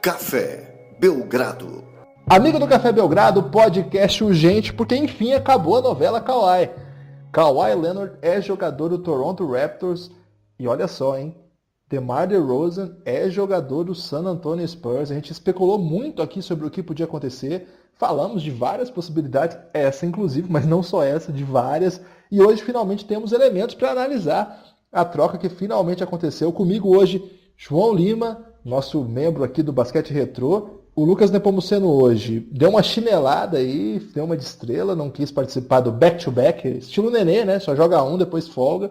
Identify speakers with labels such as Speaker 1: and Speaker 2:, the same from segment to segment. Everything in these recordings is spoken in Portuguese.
Speaker 1: Café Belgrado.
Speaker 2: Amigo do Café Belgrado, podcast urgente, porque enfim acabou a novela Kawhi. Kawhi Leonard é jogador do Toronto Raptors e olha só, hein? DeMar DeRozan é jogador do San Antonio Spurs. A gente especulou muito aqui sobre o que podia acontecer. Falamos de várias possibilidades, essa inclusive, mas não só essa, de várias. E hoje finalmente temos elementos para analisar a troca que finalmente aconteceu. Comigo hoje, João Lima, nosso membro aqui do Basquete Retrô. O Lucas Nepomuceno hoje deu uma chinelada aí, deu uma de estrela, não quis participar do back-to-back, estilo Nenê, né? Só joga um, depois folga.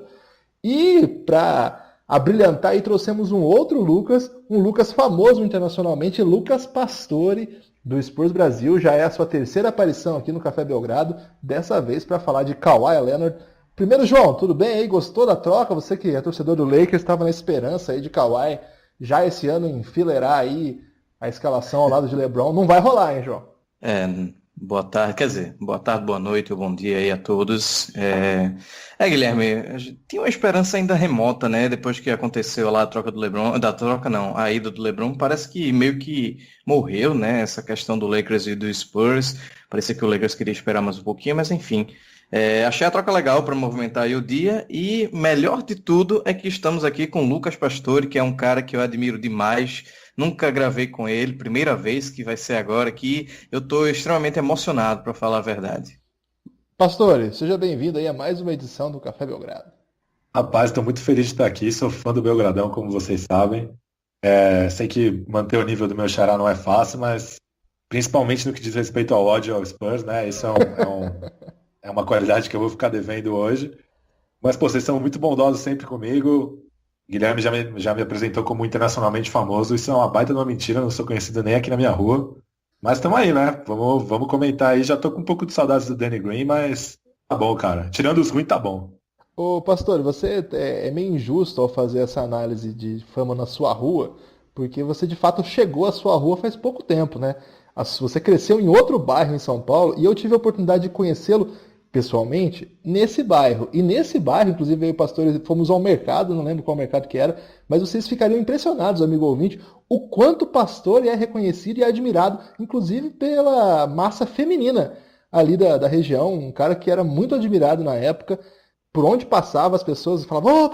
Speaker 2: E para abrilhantar aí trouxemos um outro Lucas, um Lucas famoso internacionalmente, Lucas Pastore, do Spurs Brasil. Já é a sua terceira aparição aqui no Café Belgrado, dessa vez para falar de Kawhi Leonard. Primeiro, João, tudo bem aí? Gostou da troca? Você que é torcedor do Lakers, estava na esperança aí de Kawhi já esse ano enfileirar aí a escalação ao lado de LeBron. Não vai rolar, hein, João?
Speaker 3: Boa tarde, boa tarde, boa noite, bom dia aí a todos. Guilherme, a gente tinha uma esperança ainda remota, né? Depois que aconteceu lá a troca do LeBron, a ida do LeBron, parece que meio que morreu, né? Essa questão do Lakers e do Spurs. Parecia que o Lakers queria esperar mais um pouquinho, mas enfim. Achei a troca legal para movimentar aí o dia e melhor de tudo é que estamos aqui com o Lucas Pastore, que é um cara que eu admiro demais. Nunca gravei com ele, primeira vez que vai ser agora aqui. Eu estou extremamente emocionado, para falar a verdade.
Speaker 2: Pastore, seja bem-vindo aí a mais uma edição do Café Belgrado.
Speaker 4: Rapaz, estou muito feliz de estar aqui, sou fã do Belgradão, como vocês sabem. Sei que manter o nível do meu xará não é fácil, mas principalmente no que diz respeito ao ódio ao Spurs, né? Isso é uma qualidade que eu vou ficar devendo hoje. Mas, pô, vocês são muito bondosos sempre comigo. Guilherme já me apresentou como internacionalmente famoso. Isso é uma baita de uma mentira, não sou conhecido nem aqui na minha rua. Mas estamos aí, né? Vamos comentar aí. Já tô com um pouco de saudades do Danny Green, mas tá bom, cara. Tirando os ruins, tá bom.
Speaker 2: Ô, Pastor, você é meio injusto ao fazer essa análise de fama na sua rua, porque você de fato chegou à sua rua faz pouco tempo, né? Você cresceu em outro bairro em São Paulo e eu tive a oportunidade de conhecê-lo pessoalmente, nesse bairro. E nesse bairro, inclusive, eu e o Pastor fomos ao mercado, não lembro qual mercado que era, mas vocês ficariam impressionados, amigo ouvinte, o quanto o Pastor é reconhecido e admirado, inclusive pela massa feminina ali da região, um cara que era muito admirado na época, por onde passava as pessoas falavam, ô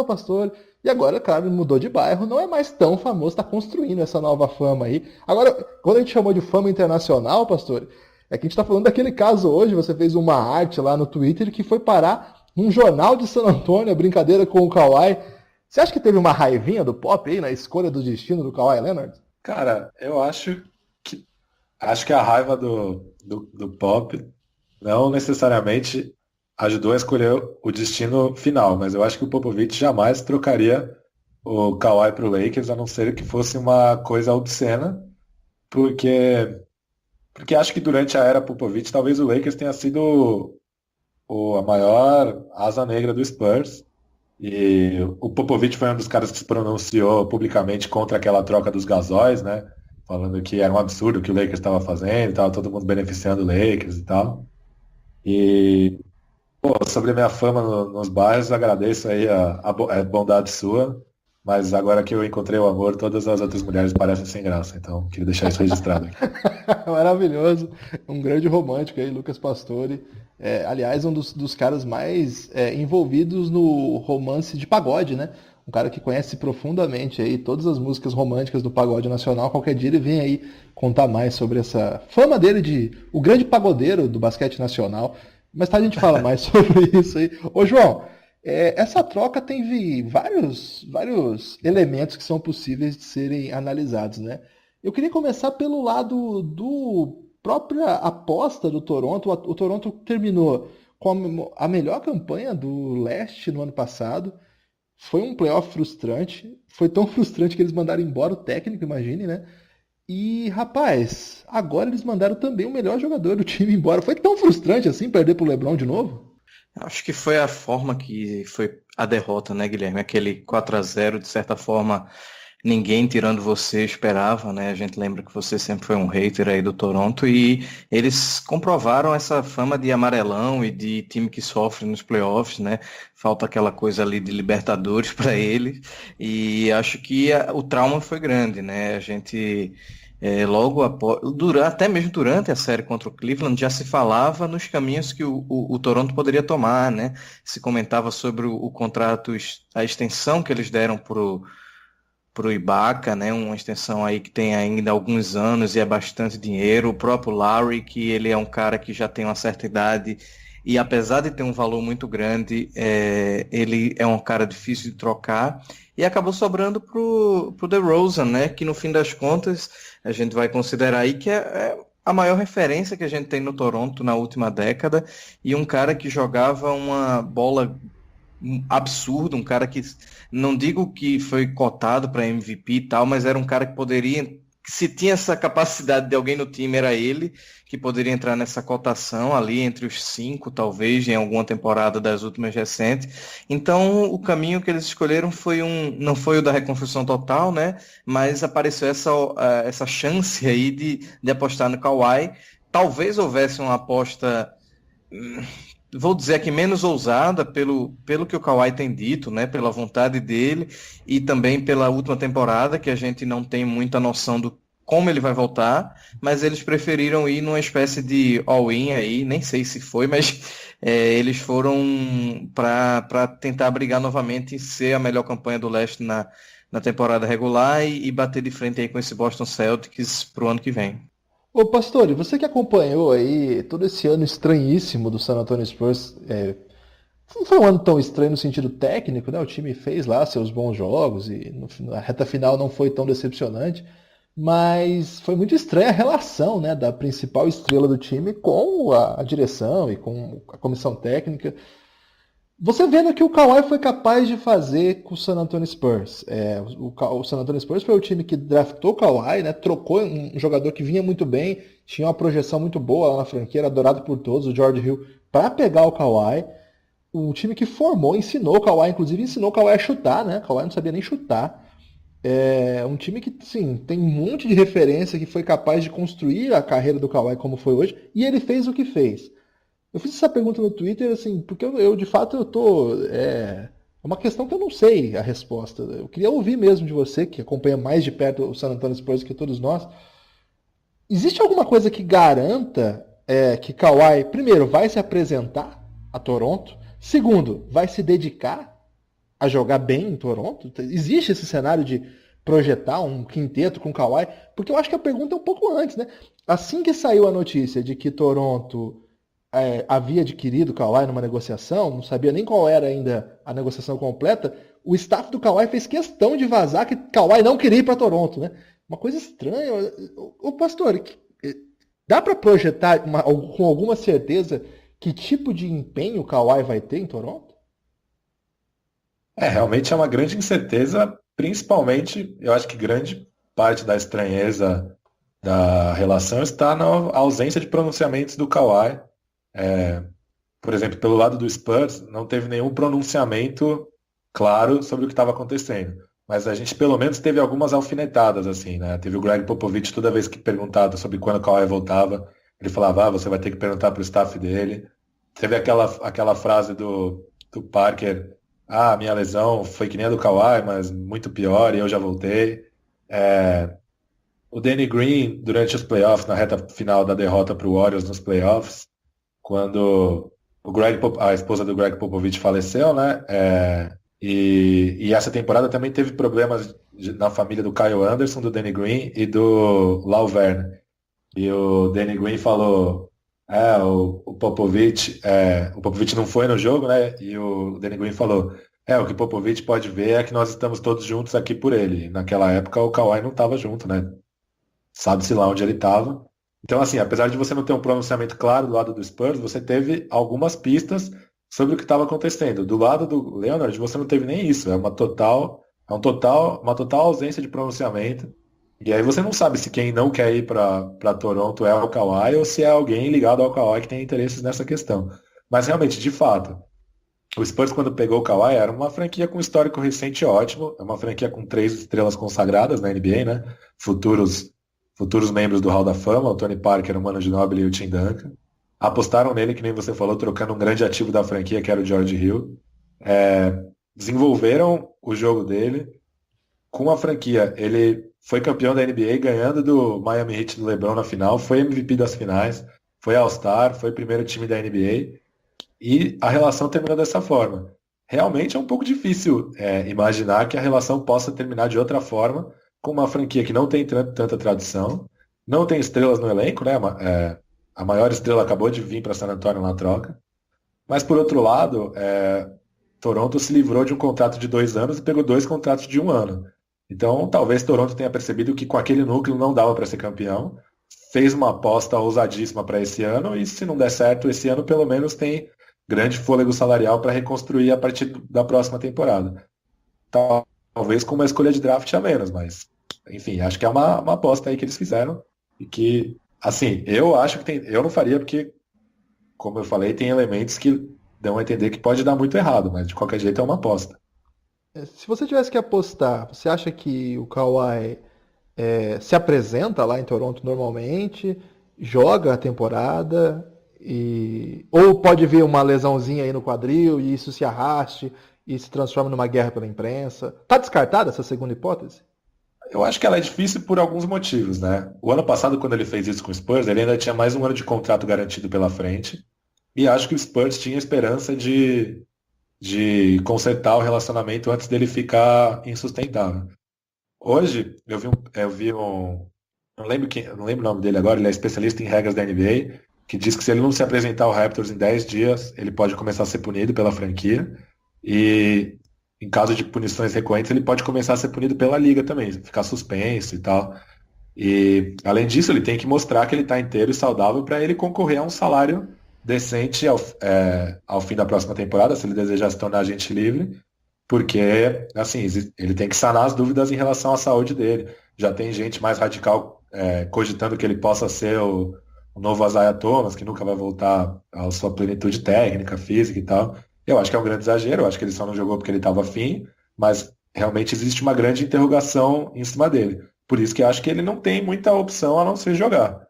Speaker 2: Pastor, e agora, claro, mudou de bairro, não é mais tão famoso, está construindo essa nova fama aí. Agora, quando a gente chamou de fama internacional, Pastor, é que a gente está falando daquele caso hoje, você fez uma arte lá no Twitter que foi parar num jornal de San Antonio, a brincadeira com o Kawhi. Você acha que teve uma raivinha do Pop aí na escolha do destino do Kawhi Leonard?
Speaker 4: Cara, eu acho que a raiva do Pop não necessariamente ajudou a escolher o destino final, mas eu acho que o Popovich jamais trocaria o Kawhi para o Lakers, a não ser que fosse uma coisa obscena, porque acho que durante a era Popovich, talvez o Lakers tenha sido a maior asa negra do Spurs. E o Popovich foi um dos caras que se pronunciou publicamente contra aquela troca dos gasóis, né? Falando que era um absurdo o que o Lakers estava fazendo, estava todo mundo beneficiando o Lakers e tal. E, sobre a minha fama nos bairros, agradeço aí a bondade sua. Mas agora que eu encontrei o amor, todas as outras mulheres parecem sem graça. Então, queria deixar isso registrado aqui.
Speaker 2: Maravilhoso. Um grande romântico aí, Lucas Pastore. Aliás, um dos caras mais envolvidos no romance de pagode, né? Um cara que conhece profundamente aí todas as músicas românticas do pagode nacional. Qualquer dia ele vem aí contar mais sobre essa fama dele de o grande pagodeiro do basquete nacional. Mais tarde a gente fala mais sobre isso aí. Ô, João, essa troca teve vários elementos que são possíveis de serem analisados, né? Eu queria começar pelo lado do própria aposta do Toronto. O Toronto terminou com a melhor campanha do leste no ano passado. Foi um playoff frustrante. Foi tão frustrante que eles mandaram embora o técnico, imagine, né? E, rapaz, agora eles mandaram também o melhor jogador do time embora. Foi tão frustrante assim perder pro LeBron de novo?
Speaker 3: Acho que foi a forma que foi a derrota, né, Guilherme? Aquele 4-0, de certa forma, ninguém tirando você esperava, né? A gente lembra que você sempre foi um hater aí do Toronto e eles comprovaram essa fama de amarelão e de time que sofre nos playoffs, né? Falta aquela coisa ali de Libertadores para eles e acho que o trauma foi grande, né? A gente logo após, até mesmo durante a série contra o Cleveland, já se falava nos caminhos que o Toronto poderia tomar, né? Se comentava sobre o contrato, a extensão que eles deram pro Ibaka, né? Uma extensão aí que tem ainda alguns anos e é bastante dinheiro. O próprio Lowry, que ele é um cara que já tem uma certa idade e apesar de ter um valor muito grande, ele é um cara difícil de trocar. E acabou sobrando pro DeRozan, né? Que no fim das contas a gente vai considerar aí que é a maior referência que a gente tem no Toronto na última década e um cara que jogava uma bola absurda, um cara que não digo que foi cotado para MVP e tal, mas era um cara que poderia, se tinha essa capacidade de alguém no time, era ele que poderia entrar nessa cotação ali entre os 5, talvez, em alguma temporada das últimas recentes. Então, o caminho que eles escolheram não foi o da reconstrução total, né? Mas apareceu essa chance aí de apostar no Kawhi. Talvez houvesse uma aposta, vou dizer aqui, menos ousada pelo que o Kawhi tem dito, né? Pela vontade dele e também pela última temporada, que a gente não tem muita noção do como ele vai voltar, mas eles preferiram ir numa espécie de all-in aí, nem sei se foi, mas eles foram para tentar brigar novamente e ser a melhor campanha do leste na temporada regular e bater de frente aí com esse Boston Celtics pro ano que vem.
Speaker 2: Ô Pastore, você que acompanhou aí todo esse ano estranhíssimo do San Antonio Spurs, não foi um ano tão estranho no sentido técnico, né? O time fez lá seus bons jogos e na reta final não foi tão decepcionante, mas foi muito estranha a relação, né, da principal estrela do time com a direção e com a comissão técnica. Você vendo que o Kawhi foi capaz de fazer com o San Antonio Spurs. O San Antonio Spurs foi o time que draftou o Kawhi, né, trocou um jogador que vinha muito bem, tinha uma projeção muito boa lá na franquia, era adorado por todos, o George Hill, para pegar o Kawhi. O time que formou, ensinou o Kawhi, inclusive ensinou o Kawhi a chutar, né? O Kawhi não sabia nem chutar. É um time que, sim, tem um monte de referência, que foi capaz de construir a carreira do Kawhi como foi hoje, e ele fez o que fez. Eu fiz essa pergunta no Twitter, assim, porque eu de fato, eu tô... É uma questão que eu não sei a resposta. Eu queria ouvir mesmo de você, que acompanha mais de perto o San Antonio Spurs que todos nós. Existe alguma coisa que garanta que Kawhi, primeiro, vai se apresentar a Toronto? Segundo, vai se dedicar a jogar bem em Toronto? Existe esse cenário de projetar um quinteto com Kawhi? Porque eu acho que a pergunta é um pouco antes, né? Assim que saiu a notícia de que Toronto havia adquirido o Kawhi numa negociação, não sabia nem qual era ainda a negociação completa, o staff do Kawhi fez questão de vazar que Kawhi não queria ir para Toronto, né? Uma coisa estranha. Ô pastor, dá para projetar com alguma certeza que tipo de empenho o Kawhi vai ter em Toronto?
Speaker 4: Realmente é uma grande incerteza, principalmente, eu acho que grande parte da estranheza da relação está na ausência de pronunciamentos do Kawhi. Por exemplo, pelo lado do Spurs, não teve nenhum pronunciamento claro sobre o que estava acontecendo. Mas a gente pelo menos teve algumas alfinetadas, assim, né? Teve o Greg Popovich, toda vez que perguntado sobre quando o Kawhi voltava, ele falava, você vai ter que perguntar para o staff dele. Teve aquela frase do Parker, minha lesão foi que nem a do Kawhi, mas muito pior, e eu já voltei. O Danny Green, durante os playoffs, na reta final da derrota para o Warriors nos playoffs, quando a esposa do Greg Popovich faleceu, né? E essa temporada também teve problemas na família do Kyle Anderson, do Danny Green e do Lauverne. E o Danny Green falou, o Popovich não foi no jogo, né? E o Danny Green falou, o que o Popovich pode ver é que nós estamos todos juntos aqui por ele. E naquela época o Kawhi não estava junto, né? Sabe-se lá onde ele estava. Então, assim, apesar de você não ter um pronunciamento claro do lado do Spurs, você teve algumas pistas sobre o que estava acontecendo. Do lado do Leonard, você não teve nem isso. É uma total ausência de pronunciamento. E aí você não sabe se quem não quer ir para Toronto é o Kawhi ou se é alguém ligado ao Kawhi que tem interesses nessa questão. Mas realmente, de fato, o Spurs, quando pegou o Kawhi, era uma franquia com histórico recente ótimo, é uma franquia com 3 estrelas consagradas na NBA, né? Futuros membros do Hall da Fama, o Tony Parker, o Manu Ginobili e o Tim Duncan. Apostaram nele, que nem você falou, trocando um grande ativo da franquia, que era o George Hill. Desenvolveram o jogo dele com a franquia. Ele foi campeão da NBA ganhando do Miami Heat do LeBron na final, foi MVP das finais, foi All-Star, foi primeiro time da NBA e a relação terminou dessa forma. Realmente é um pouco difícil imaginar que a relação possa terminar de outra forma com uma franquia que não tem tanta tradição, não tem estrelas no elenco, né? A maior estrela acabou de vir para San Antonio na troca. Mas, por outro lado, Toronto se livrou de um contrato de 2 anos e pegou 2 contratos de 1 ano. Então, talvez Toronto tenha percebido que com aquele núcleo não dava para ser campeão, fez uma aposta ousadíssima para esse ano e, se não der certo, esse ano pelo menos tem grande fôlego salarial para reconstruir a partir da próxima temporada. Talvez com uma escolha de draft a menos, mas, enfim, acho que é uma aposta aí que eles fizeram e que, assim, eu acho que eu não faria porque, como eu falei, tem elementos que dão a entender que pode dar muito errado, mas de qualquer jeito é uma aposta.
Speaker 2: Se você tivesse que apostar, você acha que o Kawhi se apresenta lá em Toronto normalmente, joga a temporada, ou pode vir uma lesãozinha aí no quadril e isso se arraste e se transforma numa guerra pela imprensa? Tá descartada essa segunda hipótese?
Speaker 4: Eu acho que ela é difícil por alguns motivos, né? O ano passado, quando ele fez isso com o Spurs, ele ainda tinha mais 1 ano de contrato garantido pela frente. E acho que o Spurs tinha esperança de consertar o relacionamento antes dele ficar insustentável. Hoje, eu não lembro o nome dele agora, ele é especialista em regras da NBA, que diz que se ele não se apresentar ao Raptors em 10 dias, ele pode começar a ser punido pela franquia. E em caso de punições recorrentes, ele pode começar a ser punido pela liga também, ficar suspenso e tal. E, além disso, ele tem que mostrar que ele está inteiro e saudável para ele concorrer a um salário decente ao fim da próxima temporada, se ele desejar se tornar agente livre, porque, assim, ele tem que sanar as dúvidas em relação à saúde dele. Já tem gente mais radical cogitando que ele possa ser o novo Isaiah Thomas, que nunca vai voltar à sua plenitude técnica, física e tal. Eu acho que é um grande exagero, eu acho que ele só não jogou porque ele estava afim, mas realmente existe uma grande interrogação em cima dele. Por isso que eu acho que ele não tem muita opção a não ser jogar.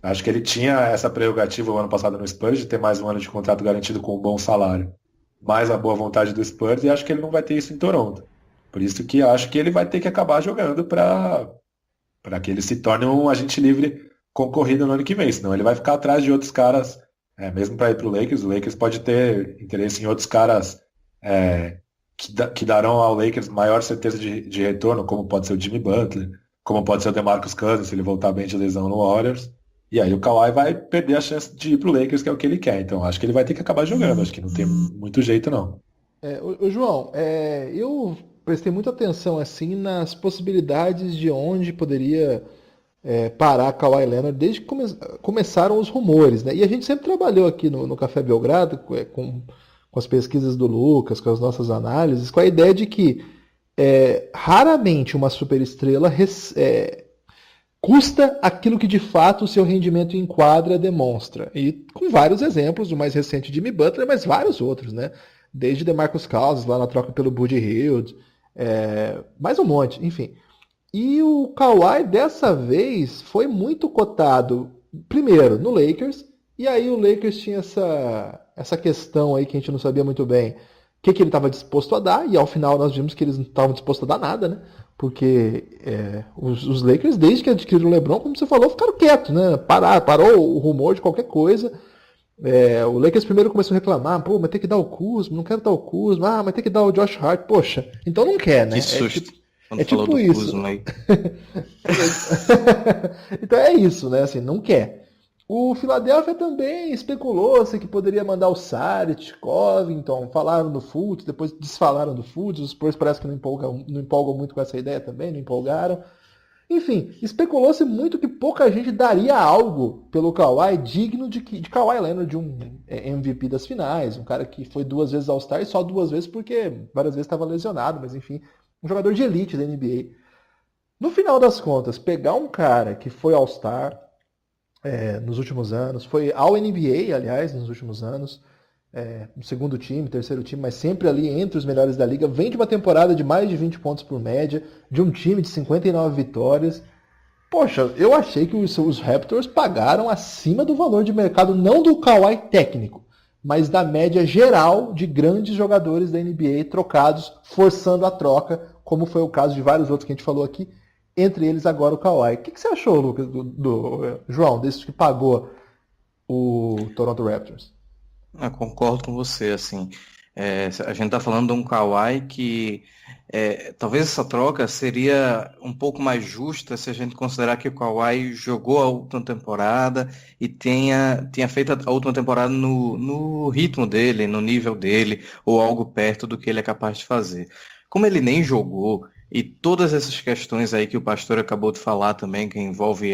Speaker 4: Acho que ele tinha essa prerrogativa o ano passado no Spurs de ter mais 1 ano de contrato garantido com um bom salário, mais a boa vontade do Spurs, e acho que ele não vai ter isso em Toronto. Por isso que acho que ele vai ter que acabar jogando para que ele se torne um agente livre concorrido no ano que vem, senão ele vai ficar atrás de outros caras, mesmo para ir para o Lakers pode ter interesse em outros caras que darão ao Lakers maior certeza de retorno, como pode ser o Jimmy Butler, como pode ser o DeMarcus Cousins, se ele voltar bem de lesão no Warriors. E aí o Kawhi vai perder a chance de ir pro Lakers, que é o que ele quer. Então acho que ele vai ter que acabar jogando. Acho que não tem muito jeito, não.
Speaker 2: Ô, João, eu prestei muita atenção assim nas possibilidades de onde poderia parar Kawhi Leonard desde que começaram os rumores, né? E a gente sempre trabalhou aqui no Café Belgrado com as pesquisas do Lucas, com as nossas análises, com a ideia de que raramente uma superestrela custa aquilo que de fato o seu rendimento em quadra demonstra. E com vários exemplos, o mais recente Jimmy Butler, mas vários outros, né? Desde DeMarcus Cousins, lá na troca pelo Buddy Hield, mais um monte, enfim. E o Kawhi, dessa vez, foi muito cotado, primeiro, no Lakers, e aí o Lakers tinha essa questão aí que a gente não sabia muito bem o que ele estava disposto a dar, e ao final nós vimos que eles não estavam dispostos a dar nada, né? Porque os Lakers, desde que adquiriram o LeBron, como você falou, ficaram quietos, né? Parou o rumor de qualquer coisa. O Lakers primeiro começou a reclamar, pô, mas tem que dar o Kuzma, não quero dar o Kuzma, mas tem que dar o Josh Hart, poxa, então não quer, né?
Speaker 3: Que susto.
Speaker 2: É tipo isso.
Speaker 3: Kuzma aí.
Speaker 2: Então é isso, né? Assim, não quer. O Philadelphia também especulou-se que poderia mandar o Saric, Covington, falaram do Fultz, depois desfalaram do Fultz, os Spurs parece que não empolgam muito com essa ideia também, não empolgaram. Enfim, especulou-se muito que pouca gente daria algo pelo Kawhi digno de Kawhi Leonard, de um MVP das finais, um cara que foi 2 vezes All-Star e só 2 vezes porque várias vezes estava lesionado, mas enfim, um jogador de elite da NBA. No final das contas, pegar um cara que foi All-Star nos últimos anos, foi ao NBA, aliás, nos últimos anos, no segundo time, terceiro time, mas sempre ali entre os melhores da liga. Vem de uma temporada de mais de 20 pontos por média, de um time de 59 vitórias. Poxa, eu achei que os Raptors pagaram acima do valor de mercado, não do Kawhi técnico, mas da média geral de grandes jogadores da NBA trocados, forçando a troca, como foi o caso de vários outros que a gente falou aqui, entre eles agora o Kawhi. O que você achou, Lucas, do João, desses que pagou o Toronto Raptors?
Speaker 3: Concordo com você, assim. A gente está falando de um Kawhi que talvez essa troca seria um pouco mais justa se a gente considerar que o Kawhi jogou a última temporada e tinha feito a última temporada no ritmo dele, no nível dele, ou algo perto do que ele é capaz de fazer. Como ele nem jogou, e todas essas questões aí que o pastor acabou de falar também, que envolve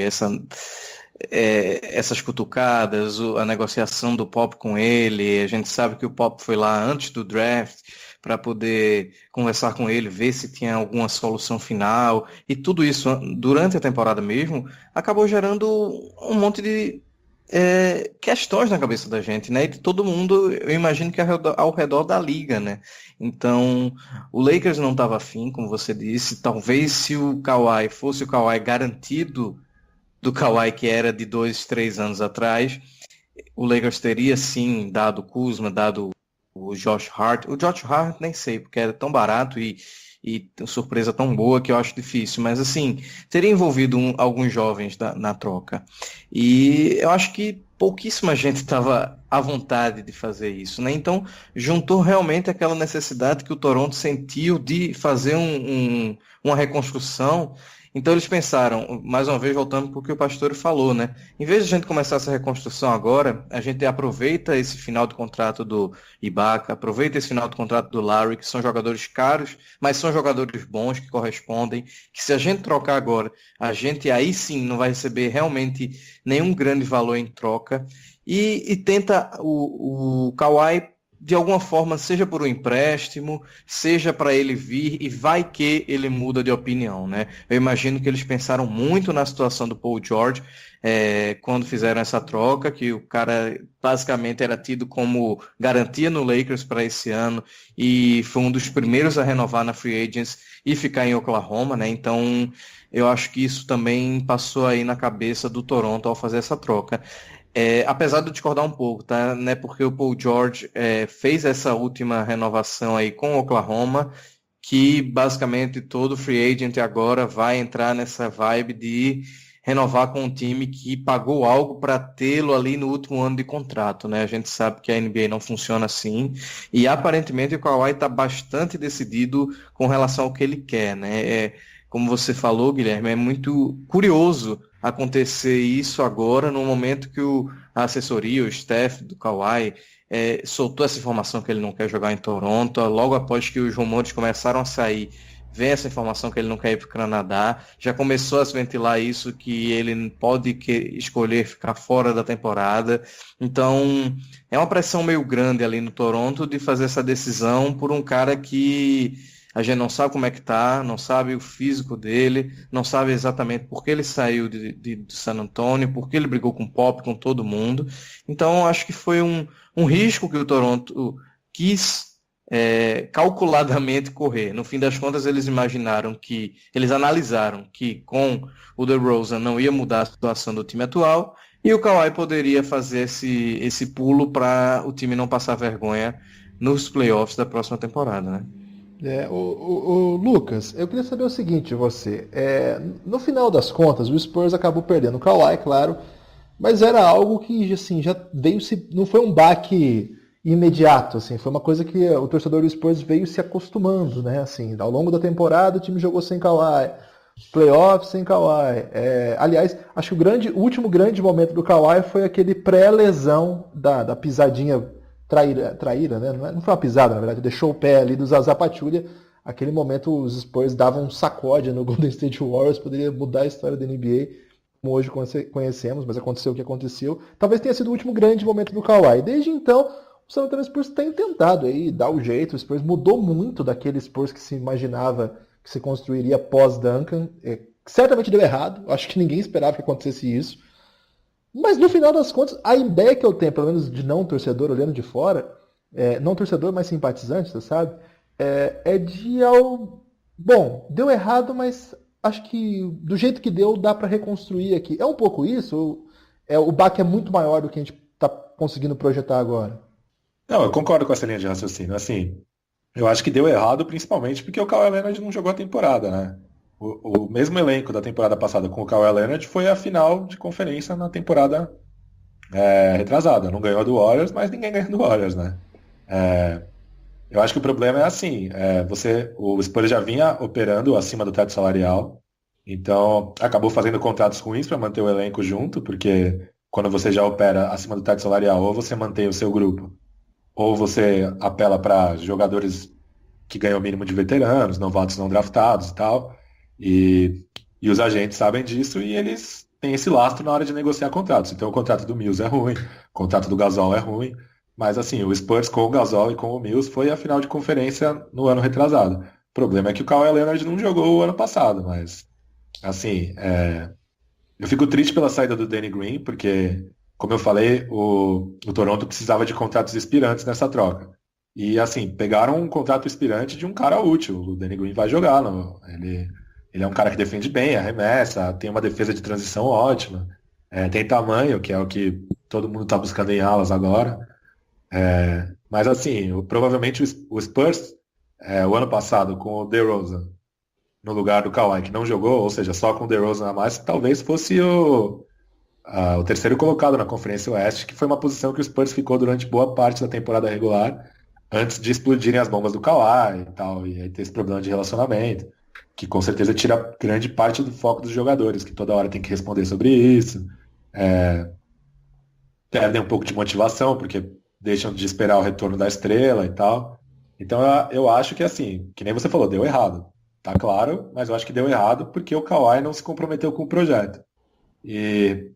Speaker 3: essas cutucadas, a negociação do Pop com ele, a gente sabe que o Pop foi lá antes do draft para poder conversar com ele, ver se tinha alguma solução final, e tudo isso durante a temporada mesmo, acabou gerando um monte de questões na cabeça da gente, né? E de todo mundo, eu imagino que ao redor da liga, né? Então, o Lakers não estava afim, como você disse, talvez se o Kawhi fosse o Kawhi garantido do Kawhi que era de 2, 3 anos atrás, o Lakers teria sim dado o Kuzma, dado o Josh Hart. O Josh Hart nem sei, porque era tão barato e surpresa tão boa que eu acho difícil, mas assim, teria envolvido alguns jovens na troca. E eu acho que pouquíssima gente estava à vontade de fazer isso, né? Então, juntou realmente aquela necessidade que o Toronto sentiu de fazer uma reconstrução. Então eles pensaram, mais uma vez voltando para o que o pastor falou, né? Em vez de a gente começar essa reconstrução agora, a gente aproveita esse final de contrato do Ibaka, aproveita esse final de contrato do Larry, que são jogadores caros, mas são jogadores bons, que correspondem, que se a gente trocar agora, a gente aí sim não vai receber realmente nenhum grande valor em troca, e tenta o Kawhi de alguma forma, seja por um empréstimo, seja para ele vir, e vai que ele muda de opinião, né? Eu imagino que eles pensaram muito na situação do Paul George, quando fizeram essa troca, que o cara basicamente era tido como garantia no Lakers para esse ano, e foi um dos primeiros a renovar na Free Agents e ficar em Oklahoma, né? Então, eu acho que isso também passou aí na cabeça do Toronto ao fazer essa troca. Apesar de eu discordar um pouco, tá? Né? Porque o Paul George fez essa última renovação aí com o Oklahoma, que basicamente todo free agent agora vai entrar nessa vibe de renovar com um time que pagou algo para tê-lo ali no último ano de contrato, né? A gente sabe que a NBA não funciona assim, e aparentemente o Kawhi está bastante decidido com relação ao que ele quer, né? Como você falou, Guilherme, é muito curioso acontecer isso agora, no momento que a assessoria, o staff do Kawhi, soltou essa informação que ele não quer jogar em Toronto, logo após que os rumores começaram a sair, vem essa informação que ele não quer ir para o Canadá, já começou a se ventilar isso, que ele pode escolher ficar fora da temporada, então é uma pressão meio grande ali no Toronto de fazer essa decisão por um cara que a gente não sabe como é que tá, não sabe o físico dele, não sabe exatamente por que ele saiu de San Antonio, por que ele brigou com o Pop, com todo mundo. Então, acho que foi um risco que o Toronto quis calculadamente correr. No fim das contas, eles analisaram que com o DeRozan não ia mudar a situação do time atual, e o Kawhi poderia fazer esse pulo para o time não passar vergonha nos playoffs da próxima temporada, né?
Speaker 2: O Lucas, eu queria saber o seguinte de você. No final das contas, o Spurs acabou perdendo o Kawhi, claro, mas era algo que assim, já veio não foi um baque imediato, assim, foi uma coisa que o torcedor do Spurs veio se acostumando, né? Assim, ao longo da temporada o time jogou sem Kawhi, playoffs sem Kawhi. Aliás, acho que o último grande momento do Kawhi foi aquele pré-lesão da pisadinha traíra, né? Não foi uma pisada, na verdade, deixou o pé ali do Zaza Pachulia. Aquele momento os Spurs davam um sacode no Golden State Warriors, poderia mudar a história da NBA, como hoje conhecemos, mas aconteceu o que aconteceu. Talvez tenha sido o último grande momento do Kawhi. Desde então, o San Antonio Spurs tem tentado aí dar o jeito. O Spurs mudou muito daquele Spurs que se imaginava que se construiria pós-Duncan. Certamente deu errado, acho que ninguém esperava que acontecesse isso. Mas no final das contas, a ideia que eu tenho, pelo menos de não torcedor olhando de fora, não torcedor, mas simpatizante, você sabe, é de ao... Bom, deu errado, mas acho que do jeito que deu, dá para reconstruir aqui. É um pouco isso? O baque é muito maior do que a gente está conseguindo projetar agora?
Speaker 4: Não, eu concordo com essa linha de raciocínio. Assim, eu acho que deu errado principalmente porque o Kawhi Leonard não jogou a temporada, né? O mesmo elenco da temporada passada com o Kawhi Leonard foi a final de conferência na temporada retrasada. Não ganhou do Warriors, mas ninguém ganhou do Warriors, né? Eu acho que o problema é assim, o Spurs já vinha operando acima do teto salarial, então acabou fazendo contratos ruins para manter o elenco junto, porque quando você já opera acima do teto salarial, ou você mantém o seu grupo, ou você apela para jogadores que ganham o mínimo de veteranos, novatos não draftados e tal, e os agentes sabem disso e eles têm esse lastro na hora de negociar contratos. Então o contrato do Mills é ruim, o contrato do Gasol é ruim, mas assim, o Spurs com o Gasol e com o Mills foi a final de conferência no ano retrasado. O problema é que o Kawhi Leonard não jogou o ano passado, mas assim, eu fico triste pela saída do Danny Green, porque, como eu falei, o Toronto precisava de contratos expirantes nessa troca. E assim, pegaram um contrato expirante de um cara útil. O Danny Green vai jogar. Ele é um cara que defende bem, arremessa, tem uma defesa de transição ótima, tem tamanho, que é o que todo mundo está buscando em alas agora. Mas assim, provavelmente o Spurs, o ano passado, com o DeRozan no lugar do Kawhi, que não jogou, ou seja, só com o DeRozan a mais, talvez fosse o terceiro colocado na Conferência Oeste, que foi uma posição que o Spurs ficou durante boa parte da temporada regular, antes de explodirem as bombas do Kawhi e tal, e aí ter esse problema de relacionamento, que com certeza tira grande parte do foco dos jogadores, que toda hora tem que responder sobre isso, perdem um pouco de motivação, porque deixam de esperar o retorno da estrela e tal. Então eu acho que assim, que nem você falou, deu errado. Tá claro, mas eu acho que deu errado porque o Kawhi não se comprometeu com o projeto. E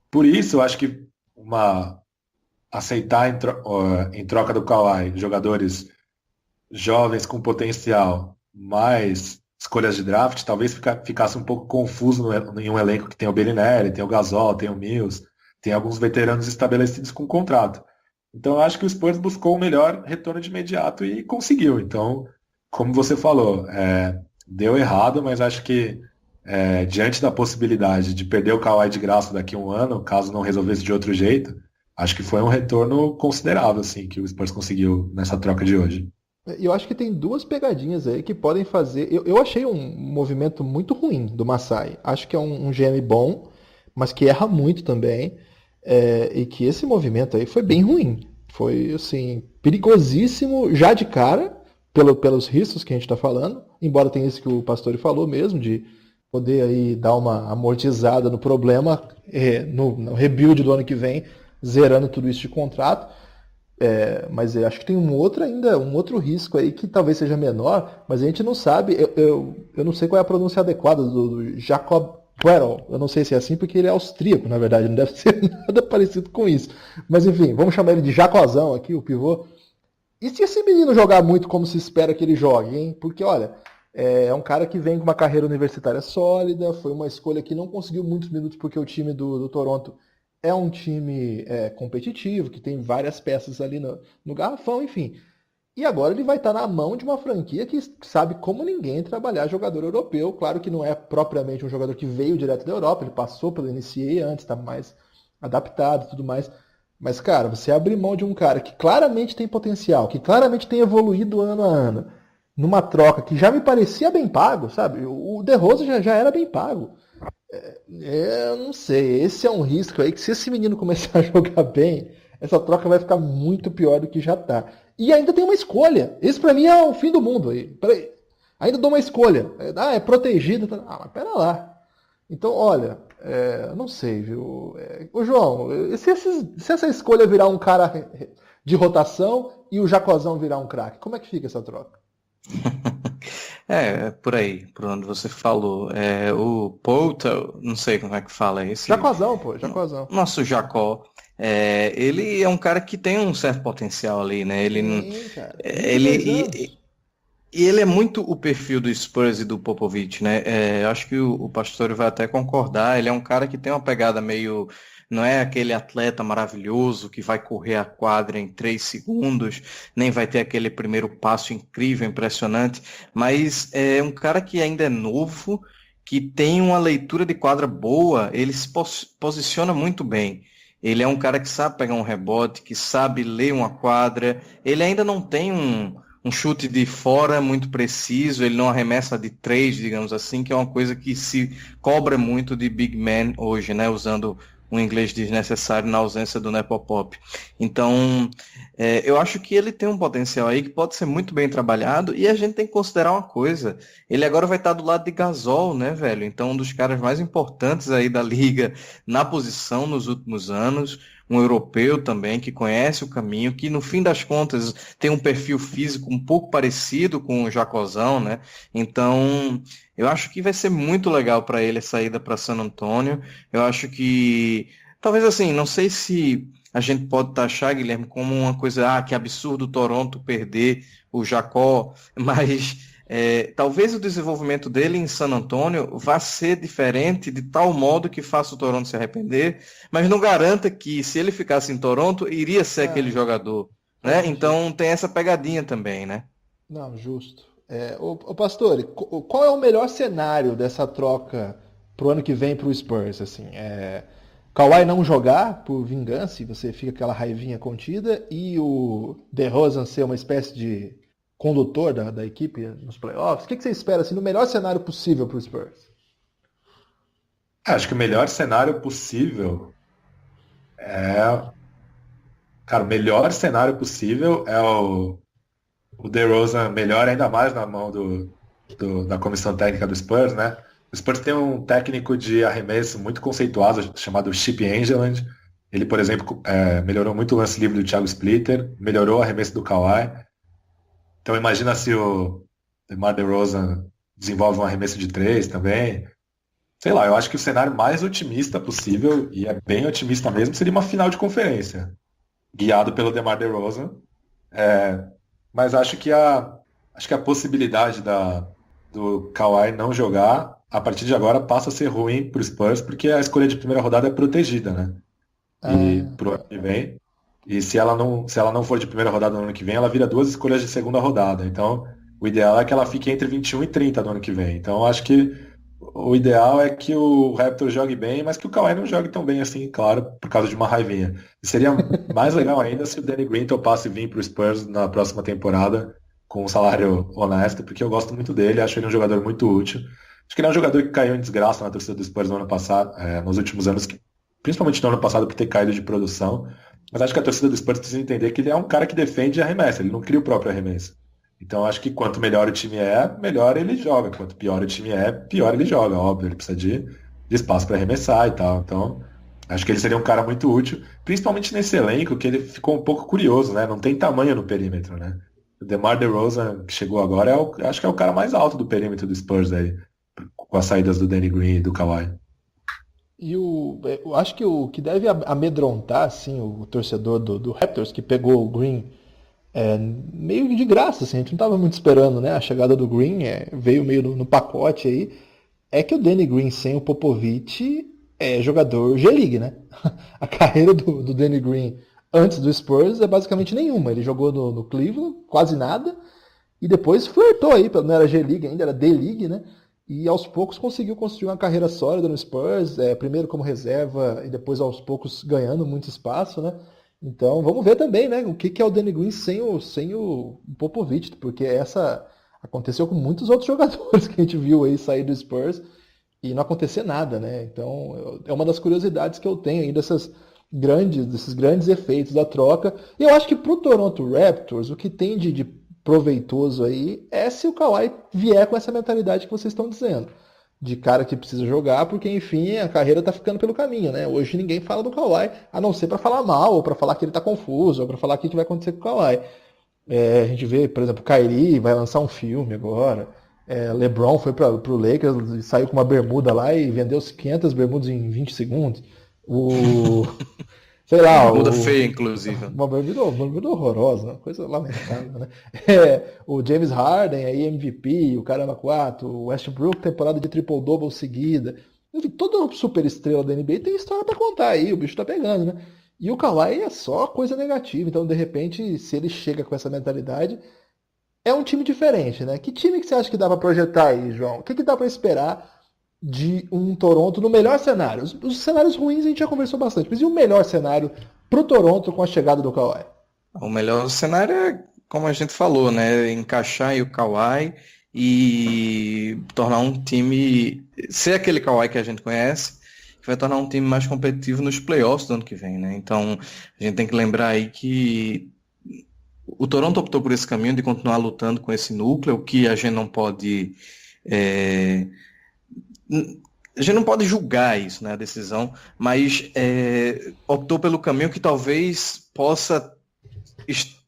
Speaker 4: por isso eu acho que aceitar em troca do Kawhi jogadores jovens com potencial, mais escolhas de draft, talvez ficasse um pouco confuso em um elenco que tem o Bellinelli, tem o Gasol, tem o Mills, tem alguns veteranos estabelecidos com contrato. Então eu acho que o Spurs buscou o melhor retorno de imediato e conseguiu. Então, como você falou, deu errado, mas acho que diante da possibilidade de perder o Kawhi de graça daqui a um ano, caso não resolvesse de outro jeito, acho que foi um retorno considerável assim, que o Spurs conseguiu nessa troca de hoje.
Speaker 2: E eu acho que tem duas pegadinhas aí que podem fazer. Eu achei um movimento muito ruim do Masai. Acho que é um GM bom, mas que erra muito também. E que esse movimento aí foi bem ruim. Foi, assim, perigosíssimo já de cara, pelos riscos que a gente está falando. Embora tenha isso que o Pastore falou mesmo, de poder aí dar uma amortizada no problema no rebuild do ano que vem, zerando tudo isso de contrato. Mas eu acho que tem um outro risco aí que talvez seja menor, mas a gente não sabe. Eu não sei qual é a pronúncia adequada do Jacob Poeltl. Eu não sei se é assim porque ele é austríaco, na verdade, não deve ser nada parecido com isso. Mas enfim, vamos chamar ele de Jacozão aqui, o pivô. E se esse menino jogar muito como se espera que ele jogue, hein? Porque, olha, é um cara que vem com uma carreira universitária sólida, foi uma escolha que não conseguiu muitos minutos porque o time do Toronto é um time competitivo, que tem várias peças ali no garrafão, enfim. E agora ele vai estar na mão de uma franquia que sabe como ninguém trabalhar jogador europeu. Claro que não é propriamente um jogador que veio direto da Europa, ele passou pelo NCAA antes, está mais adaptado e tudo mais. Mas, cara, você abrir mão de um cara que claramente tem potencial, que claramente tem evoluído ano a ano, numa troca que já me parecia bem pago, sabe? O DeRozan já era bem pago. Eu não sei, esse é um risco aí que se esse menino começar a jogar bem, essa troca vai ficar muito pior do que já tá. E ainda tem uma escolha. Esse pra mim é o fim do mundo aí. Ainda dou uma escolha. É protegido. Mas pera lá. Então, olha, não sei, viu? Ô João, se essa escolha virar um cara de rotação e o Jacozão virar um craque, como é que fica essa troca?
Speaker 3: Por aí, por onde você falou. O Poeltl, não sei como é que fala esse.
Speaker 2: Jacozão, pô, Jacozão.
Speaker 3: Nosso Jacó. Ele é um cara que tem um certo potencial ali, né? Ele
Speaker 2: Sim, cara.
Speaker 3: E ele é muito o perfil do Spurs e do Popovich, né? Eu acho que o Pastore vai até concordar. Ele é um cara que tem uma pegada meio. Não é aquele atleta maravilhoso que vai correr a quadra em 3 segundos, nem vai ter aquele primeiro passo incrível, impressionante, mas é um cara que ainda é novo, que tem uma leitura de quadra boa, ele se posiciona muito bem. Ele é um cara que sabe pegar um rebote, que sabe ler uma quadra. Ele ainda não tem um chute de fora muito preciso, ele não arremessa de 3, digamos assim, que é uma coisa que se cobra muito de big man hoje, né? Usando um inglês desnecessário na ausência do Nepopop. Então, eu acho que ele tem um potencial aí que pode ser muito bem trabalhado, e a gente tem que considerar uma coisa, ele agora vai estar do lado de Gasol, né, velho? Então, um dos caras mais importantes aí da liga na posição nos últimos anos, um europeu também, que conhece o caminho, que no fim das contas tem um perfil físico um pouco parecido com o Jacozão, né? Então, eu acho que vai ser muito legal para ele a saída para San Antonio. Eu acho que, talvez assim, não sei se a gente pode taxar, Guilherme, como uma coisa, que absurdo o Toronto perder o Jacó, mas talvez o desenvolvimento dele em San Antonio vá ser diferente de tal modo que faça o Toronto se arrepender, mas não garanta que se ele ficasse em Toronto, iria ser aquele jogador, né? Então tem essa pegadinha também, né?
Speaker 2: Não, justo. Ô Pastore, qual é o melhor cenário dessa troca pro ano que vem pro Spurs? Assim, Kawhi não jogar por vingança e você fica com aquela raivinha contida, e o DeRozan ser uma espécie de condutor da equipe nos playoffs? O que você espera assim, no melhor cenário possível pro Spurs?
Speaker 4: Acho que o melhor cenário possível é. Cara, o melhor cenário possível é o DeRozan melhor ainda mais na mão da comissão técnica do Spurs, né? O Spurs tem um técnico de arremesso muito conceituado chamado Chip Engeland. Ele, por exemplo, melhorou muito o lance livre do Thiago Splitter, melhorou o arremesso do Kawhi. Então imagina se o DeMar DeRozan desenvolve um arremesso de 3 também. Sei lá, eu acho que o cenário mais otimista possível, e é bem otimista mesmo, seria uma final de conferência, guiado pelo DeMar DeRozan. Mas acho que a possibilidade do Kawhi não jogar, a partir de agora, passa a ser ruim para o Spurs, porque a escolha de primeira rodada é protegida, né? E pro ano que vem. E se ela não for de primeira rodada no ano que vem, ela vira 2 escolhas de segunda rodada. Então, o ideal é que ela fique entre 21 e 30 no ano que vem. Então, acho que o ideal é que o Raptors jogue bem, mas que o Kawhi não jogue tão bem assim, claro, por causa de uma raivinha. E seria mais legal ainda se o Danny Green topasse vir para o Spurs na próxima temporada com um salário honesto, porque eu gosto muito dele, acho ele um jogador muito útil. Acho que ele é um jogador que caiu em desgraça na torcida do Spurs no ano passado, nos últimos anos, principalmente no ano passado por ter caído de produção. Mas acho que a torcida do Spurs precisa entender que ele é um cara que defende e arremessa, ele não cria o próprio arremesso. Então acho que quanto melhor o time melhor ele joga. Quanto pior o time pior ele joga. Óbvio, ele precisa de espaço para arremessar e tal. Então acho que ele seria um cara muito útil, principalmente nesse elenco que ele ficou um pouco curioso, né? Não tem tamanho no perímetro, né? O DeMar DeRozan, que chegou agora, acho que é o cara mais alto do perímetro do Spurs aí, com as saídas do Danny Green e do Kawhi.
Speaker 2: E eu acho que o que deve amedrontar assim, o torcedor do Raptors, que pegou o Green meio que de graça, assim, a gente não estava muito esperando, né? A chegada do Green veio meio no pacote aí. É que o Danny Green sem o Popovich é jogador G-League, né? A carreira do Danny Green antes do Spurs é basicamente nenhuma. Ele jogou no Cleveland, quase nada, e depois flertou aí, não era G-League ainda, era D-League, né? E aos poucos conseguiu construir uma carreira sólida no Spurs, primeiro como reserva e depois aos poucos ganhando muito espaço, né? Então vamos ver também, né, o que é o Danny Green sem o Popovich, porque essa aconteceu com muitos outros jogadores que a gente viu aí sair do Spurs e não acontecer nada, né? Então é uma das curiosidades que eu tenho aí desses grandes efeitos da troca. E eu acho que pro Toronto Raptors o que tem de proveitoso aí é se o Kawhi vier com essa mentalidade que vocês estão dizendo. De cara que precisa jogar, porque enfim a carreira tá ficando pelo caminho, né? Hoje ninguém fala do Kawhi, a não ser para falar mal, ou para falar que ele tá confuso, ou para falar o que vai acontecer com o Kawhi. A gente vê, por exemplo, o Kyrie vai lançar um filme agora. LeBron foi pro Lakers e saiu com uma bermuda lá e vendeu 500 bermudas em 20 segundos. sei lá,
Speaker 3: Muda feia, inclusive.
Speaker 2: uma bermuda horrorosa, uma coisa lamentável, né? O James Harden, aí MVP, o caramba 4, o Westbrook, temporada de triple-double seguida. Enfim, toda super estrela da NBA tem história pra contar aí, o bicho tá pegando, né? E o Kawhi é só coisa negativa, então de repente, se ele chega com essa mentalidade, é um time diferente, né? Que time que você acha que dá pra projetar aí, João? O que dá pra esperar de um Toronto no melhor cenário? Os cenários ruins a gente já conversou bastante, mas e o melhor cenário pro Toronto com a chegada do Kawhi?
Speaker 3: O melhor cenário é, como a gente falou, né? Encaixar aí o Kawhi e tornar um time, ser aquele Kawhi que a gente conhece, que vai tornar um time mais competitivo nos playoffs do ano que vem, né? Então, a gente tem que lembrar aí que o Toronto optou por esse caminho de continuar lutando com esse núcleo, que a gente não pode a gente não pode julgar isso, né, a decisão, mas optou pelo caminho que talvez possa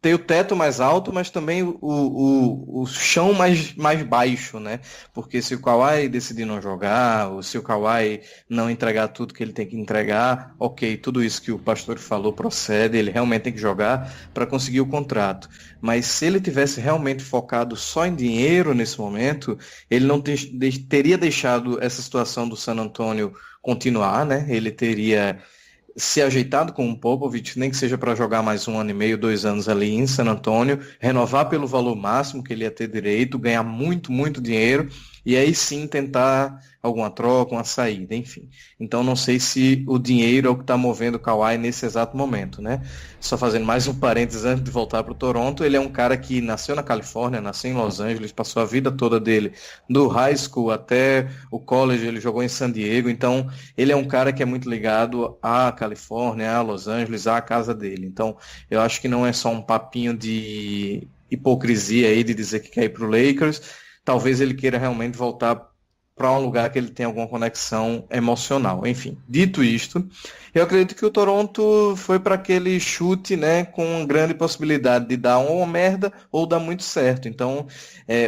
Speaker 3: ter o teto mais alto, mas também o chão mais baixo, né? Porque se o Kawhi decidir não jogar, ou se o Kawhi não entregar tudo que ele tem que entregar, ok, tudo isso que o pastor falou procede, ele realmente tem que jogar para conseguir o contrato. Mas se ele tivesse realmente focado só em dinheiro nesse momento, ele não teria deixado essa situação do San Antonio continuar, né? Ele teria se ajeitado com o Popovich, nem que seja para jogar mais 1 ano e meio, 2 anos ali em San Antonio, renovar pelo valor máximo que ele ia ter direito, ganhar muito, muito dinheiro, e aí sim tentar alguma troca, uma saída, enfim. Então não sei se o dinheiro é o que está movendo o Kawhi nesse exato momento, né? Só fazendo mais um parênteses antes de voltar para o Toronto, ele é um cara que nasceu na Califórnia, nasceu em Los Angeles, passou a vida toda dele do high school até o college, ele jogou em San Diego, então ele é um cara que é muito ligado à Califórnia, a Los Angeles, à casa dele. Então eu acho que não é só um papinho de hipocrisia aí de dizer que quer ir para o Lakers, talvez ele queira realmente voltar para um lugar que ele tem alguma conexão emocional. Enfim, dito isto, eu acredito que o Toronto foi para aquele chute, né, com grande possibilidade de dar uma merda ou dar muito certo. Então,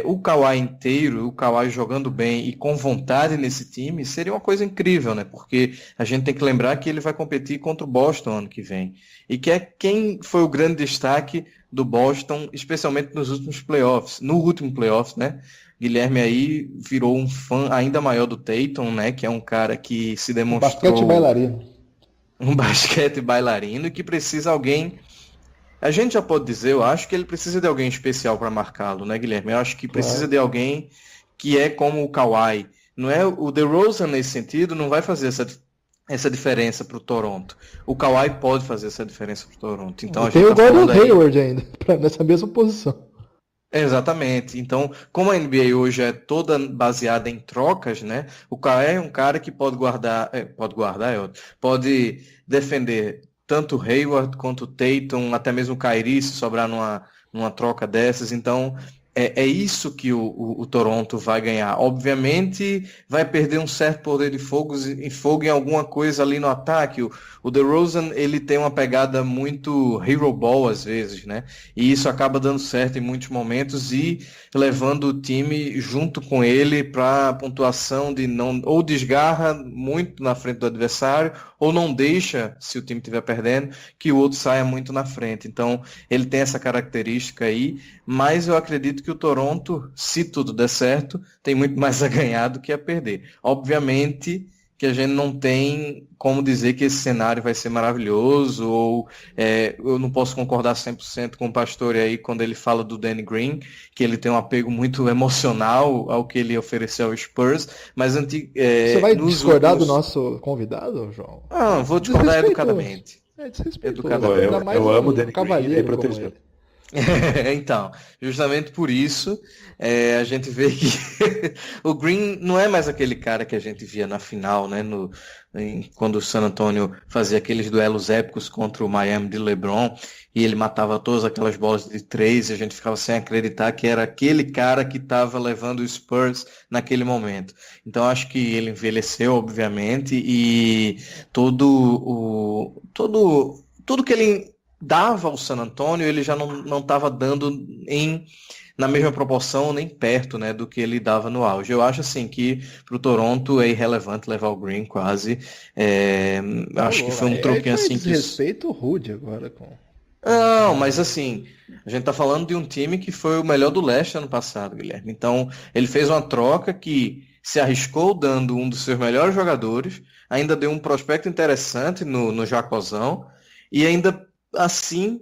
Speaker 3: o Kawhi inteiro, o Kawhi jogando bem e com vontade nesse time, seria uma coisa incrível, né? Porque a gente tem que lembrar que ele vai competir contra o Boston ano que vem. E que é quem foi o grande destaque do Boston, especialmente nos últimos playoffs, no último playoff, né? Guilherme aí virou um fã ainda maior do Tatum, né? Que é um cara que se demonstrou...
Speaker 2: Basquete bailarino.
Speaker 3: Um basquete bailarino e que precisa alguém... A gente já pode dizer, eu acho que ele precisa de alguém especial para marcá-lo, né, Guilherme? Eu acho que precisa de alguém que é como o Kawhi. Não é o DeRozan nesse sentido, não vai fazer essa diferença para o Toronto. O Kawhi pode fazer essa diferença para o Toronto. Então, a
Speaker 2: tem
Speaker 3: gente
Speaker 2: o
Speaker 3: tá
Speaker 2: Gordon
Speaker 3: falando aí...
Speaker 2: Hayward ainda, nessa mesma posição.
Speaker 3: Exatamente. Então, como a NBA hoje é toda baseada em trocas, né? O Kawhi é um cara que pode pode defender tanto o Hayward quanto o Tatum, até mesmo o Kyrie, se sobrar numa troca dessas. Então, é isso que o Toronto vai ganhar. Obviamente, vai perder um certo poder de fogo em alguma coisa ali no ataque. O DeRozan, ele tem uma pegada muito hero ball às vezes, né? E isso acaba dando certo em muitos momentos e levando o time junto com ele para a pontuação de não... Ou desgarra muito na frente do adversário, ou não deixa, se o time estiver perdendo, que o outro saia muito na frente. Então, ele tem essa característica aí, mas eu acredito que o Toronto, se tudo der certo, tem muito mais a ganhar do que a perder. Obviamente que a gente não tem como dizer que esse cenário vai ser maravilhoso, ou eu não posso concordar 100% com o Pastore aí quando ele fala do Danny Green, que ele tem um apego muito emocional ao que ele ofereceu ao Spurs, mas
Speaker 2: você vai discordar do nosso convidado, João?
Speaker 3: Ah, vou discordar educadamente.
Speaker 2: Desrespeitoso.
Speaker 4: Eu amo o Danny Green e proteger.
Speaker 3: Então, justamente por isso, a gente vê que o Green não é mais aquele cara que a gente via na final, né? Quando o San Antonio fazia aqueles duelos épicos contra o Miami de LeBron e ele matava todas aquelas bolas de 3 e a gente ficava sem acreditar que era aquele cara que estava levando o Spurs naquele momento. Então acho que ele envelheceu, obviamente, e tudo que ele dava ao San Antonio, ele já não estava dando na mesma proporção, nem perto, né, do que ele dava no auge. Eu acho assim que para o Toronto é irrelevante levar o Green quase. Acho que foi um troquinho assim que.
Speaker 2: Desrespeito rude agora com.
Speaker 3: Não, mas assim, a gente tá falando de um time que foi o melhor do leste ano passado, Guilherme. Então, ele fez uma troca que se arriscou dando um dos seus melhores jogadores, ainda deu um prospecto interessante no Jacozão, e ainda assim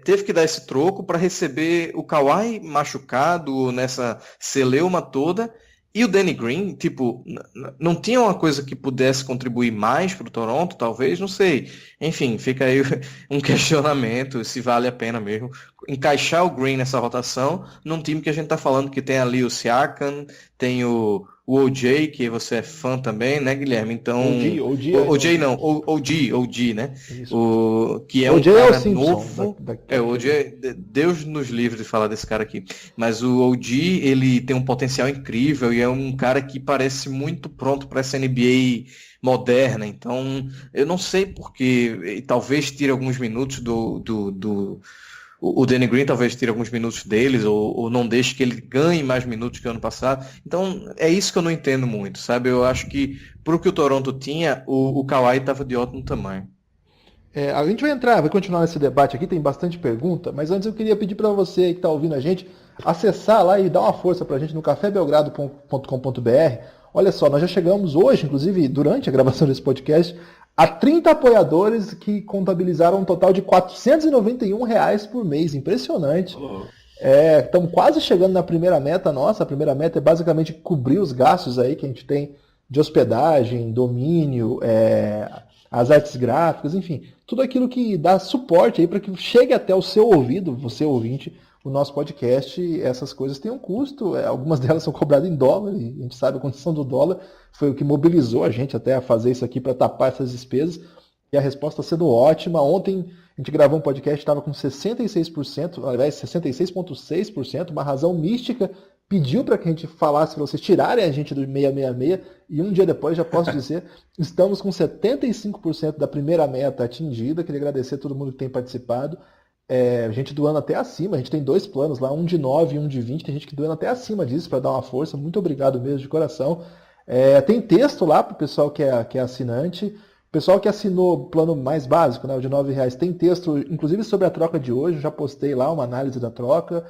Speaker 3: teve que dar esse troco para receber o Kawhi machucado nessa celeuma toda. E o Danny Green, tipo, não tinha uma coisa que pudesse contribuir mais para o Toronto, talvez, não sei. Enfim, fica aí um questionamento se vale a pena mesmo encaixar o Green nessa rotação num time que a gente está falando que tem ali o Siakam, tem o OJ, que você é fã também, né, Guilherme? Então, OG, né? Que é um
Speaker 2: OJ
Speaker 3: cara
Speaker 2: é o Simpson,
Speaker 3: novo. O OJ, Deus nos livre de falar desse cara aqui. Mas o OG, ele tem um potencial incrível e é um cara que parece muito pronto para essa NBA moderna. Então, eu não sei porque, talvez tire alguns minutos o Danny Green talvez tire alguns minutos deles, ou não deixe que ele ganhe mais minutos que o ano passado. Então, é isso que eu não entendo muito, sabe? Eu acho que, pro que o Toronto tinha, o Kawhi estava de ótimo tamanho.
Speaker 2: A gente vai continuar nesse debate aqui, tem bastante pergunta, mas antes eu queria pedir para você que está ouvindo a gente, acessar lá e dar uma força para a gente no cafébelgrado.com.br. Olha só, nós já chegamos hoje, inclusive durante a gravação desse podcast, a 30 apoiadores que contabilizaram um total de R$ 491 por mês. Impressionante. Estamos quase chegando na primeira meta nossa. A primeira meta é basicamente cobrir os gastos aí que a gente tem de hospedagem, domínio, as artes gráficas, enfim. Tudo aquilo que dá suporte aí para que chegue até o seu ouvido, você ouvinte, o nosso podcast. Essas coisas têm um custo. Algumas delas são cobradas em dólar e a gente sabe a condição do dólar. Foi o que mobilizou a gente até a fazer isso aqui para tapar essas despesas. E a resposta está sendo ótima. Ontem a gente gravou um podcast, estava com 66%, ao invés de 66,6%. Uma razão mística pediu para que a gente falasse para vocês tirarem a gente do 666. E um dia depois, já posso dizer, estamos com 75% da primeira meta atingida. Queria agradecer a todo mundo que tem participado. A gente doando até acima, a gente tem 2 planos lá, um de 9 e um de 20. Tem gente que doando até acima disso para dar uma força. Muito obrigado mesmo, de coração. Tem texto lá para o pessoal que é assinante. O pessoal que assinou o plano mais básico, né, o de R$9, tem texto, inclusive sobre a troca de hoje. Eu já postei lá uma análise da troca.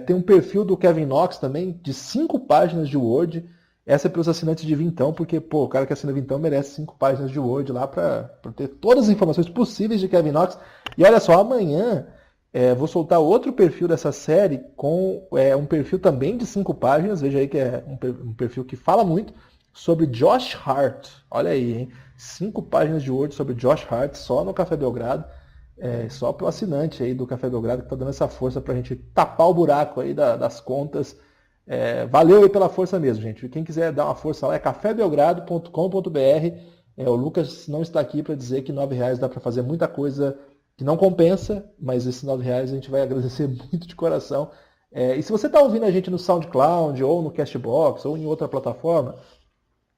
Speaker 2: Tem um perfil do Kevin Knox também, de 5 páginas de Word. Essa é para os assinantes de Vintão, porque o cara que assina Vintão merece 5 páginas de Word lá para ter todas as informações possíveis de Kevin Knox. E olha só, amanhã vou soltar outro perfil dessa série com um perfil também de 5 páginas. Veja aí que é um perfil que fala muito sobre Josh Hart. Olha aí, hein? 5 páginas de Word sobre Josh Hart só no Café Belgrado. Só para o assinante aí do Café Belgrado que está dando essa força para a gente tapar o buraco aí das contas. Valeu aí pela força mesmo, gente. Quem quiser dar uma força lá é cafébelgrado.com.br. O Lucas não está aqui para dizer que R$9 dá para fazer muita coisa que não compensa, mas esses R$9 a gente vai agradecer muito de coração. E se você está ouvindo a gente no SoundCloud, ou no Castbox, ou em outra plataforma,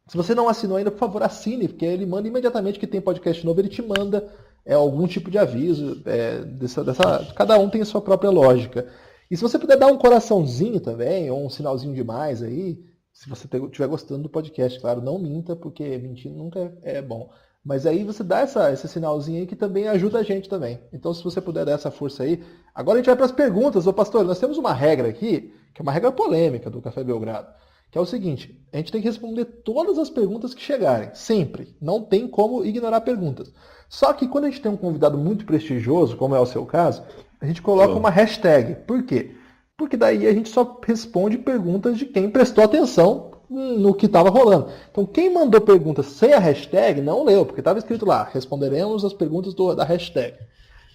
Speaker 2: se você não assinou ainda, por favor, assine, porque ele manda imediatamente que tem podcast novo, ele te manda algum tipo de aviso. Cada um tem a sua própria lógica. E se você puder dar um coraçãozinho também, ou um sinalzinho de mais aí, se você estiver gostando do podcast, claro, não minta, porque mentir nunca é bom. Mas aí você dá esse sinalzinho aí que também ajuda a gente também. Então se você puder dar essa força aí. Agora a gente vai para as perguntas. Ô pastor, nós temos uma regra aqui, que é uma regra polêmica do Café Belgrado, que é o seguinte: a gente tem que responder todas as perguntas que chegarem, sempre. Não tem como ignorar perguntas. Só que quando a gente tem um convidado muito prestigioso, como é o seu caso, a gente coloca uma hashtag. Por quê? Porque daí a gente só responde perguntas de quem prestou atenção no que estava rolando. Então quem mandou perguntas sem a hashtag não leu, porque estava escrito lá, responderemos as perguntas da hashtag.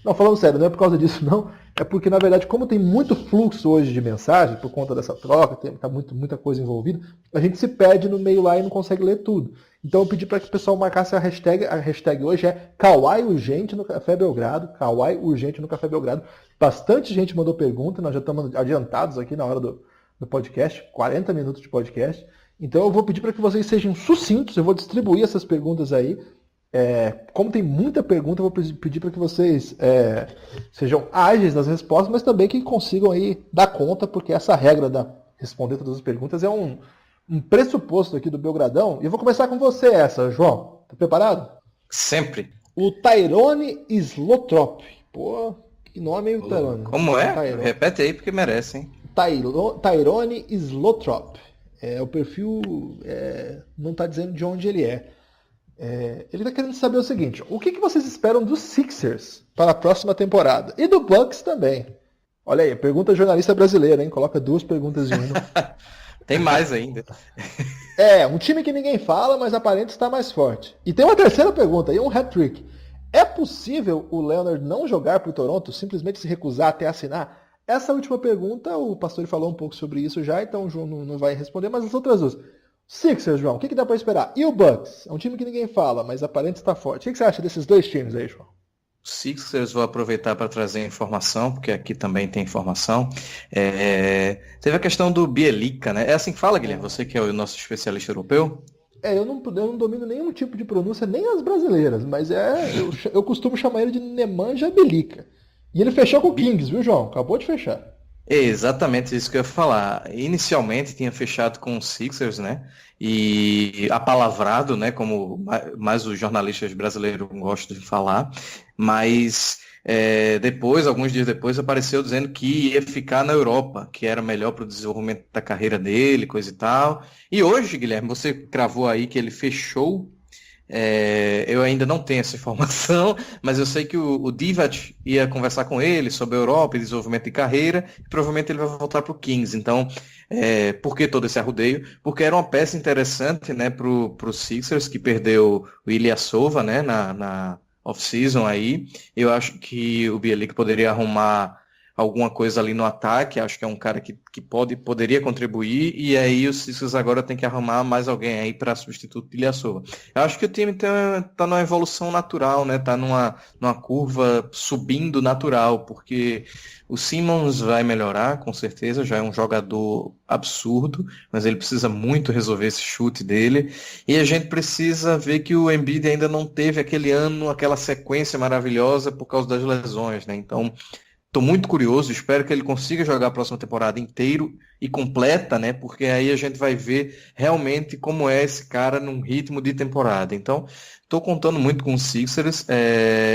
Speaker 2: Não, falando sério, não é por causa disso não, é porque na verdade como tem muito fluxo hoje de mensagem, por conta dessa troca, tá muita coisa envolvida, a gente se perde no meio lá e não consegue ler tudo. Então eu pedi para que o pessoal marcasse a hashtag hoje é Kawhi Urgente no Café Belgrado, Kawhi Urgente no Café Belgrado. Bastante gente mandou pergunta, nós já estamos adiantados aqui na hora do podcast, 40 minutos de podcast. Então eu vou pedir para que vocês sejam sucintos, eu vou distribuir essas perguntas aí. Como tem muita pergunta, eu vou pedir para que vocês sejam ágeis nas respostas, mas também que consigam aí dar conta, porque essa regra da responder todas as perguntas é um pressuposto aqui do Belgradão. E eu vou começar com você João. Tá preparado?
Speaker 3: Sempre.
Speaker 2: O Tyrone Slotrop. Pô, que nome, hein, o Tyrone?
Speaker 3: Como é?
Speaker 2: Tyrone.
Speaker 3: Repete aí porque merece, hein?
Speaker 2: Tyrone Slotrop. O perfil não está dizendo de onde ele é. Ele está querendo saber o seguinte: o que vocês esperam dos Sixers para a próxima temporada? E do Bucks também. Olha aí, pergunta jornalista brasileiro, hein? Coloca 2 perguntas em uma.
Speaker 3: Tem mais ainda.
Speaker 2: Um time que ninguém fala, mas aparenta estar mais forte. E tem uma terceira pergunta, aí um hat-trick. É possível o Leonard não jogar para o Toronto, simplesmente se recusar até assinar? Essa última pergunta, o Pastore falou um pouco sobre isso já, então o João não vai responder, mas as outras duas. Sixers, João, o que dá para esperar? E o Bucks? É um time que ninguém fala, mas aparenta estar forte. O que você acha desses 2 times aí, João?
Speaker 3: O Sixers vou aproveitar para trazer informação, porque aqui também tem informação. Teve a questão do Bielica, né? É assim que fala, Guilherme? Você que é o nosso especialista europeu?
Speaker 2: Eu não domino nenhum tipo de pronúncia, nem as brasileiras, mas eu costumo chamar ele de Nemanja Bielica. E ele fechou com o Kings, viu, João? Acabou de fechar.
Speaker 3: É exatamente isso que eu ia falar. Inicialmente tinha fechado com o Sixers, né? E apalavrado, né? Como mais os jornalistas brasileiros gostam de falar. Mas depois, alguns dias depois, apareceu dizendo que ia ficar na Europa, que era melhor para o desenvolvimento da carreira dele, coisa e tal. E hoje, Guilherme, você cravou aí que ele fechou. Eu ainda não tenho essa informação, mas eu sei que o Divac ia conversar com ele sobre a Europa e desenvolvimento de carreira, e provavelmente ele vai voltar para o Kings. Então, por que todo esse arrudeio? Porque era uma peça interessante, né, para o Sixers, que perdeu o Ilyasova, né, na off-season aí. Eu acho que o Bielica poderia arrumar alguma coisa ali no ataque, acho que é um cara que poderia contribuir, e aí o Sixers agora tem que arrumar mais alguém aí para substituto de Ilyasova. Eu acho que o time tá numa evolução natural, né? Tá numa curva subindo natural, porque o Simmons vai melhorar, com certeza, já é um jogador absurdo, mas ele precisa muito resolver esse chute dele, e a gente precisa ver que o Embiid ainda não teve aquele ano, aquela sequência maravilhosa por causa das lesões, né? Então, estou muito curioso, espero que ele consiga jogar a próxima temporada inteiro e completa, né? Porque aí a gente vai ver realmente como é esse cara num ritmo de temporada. Então, estou contando muito com os Sixers.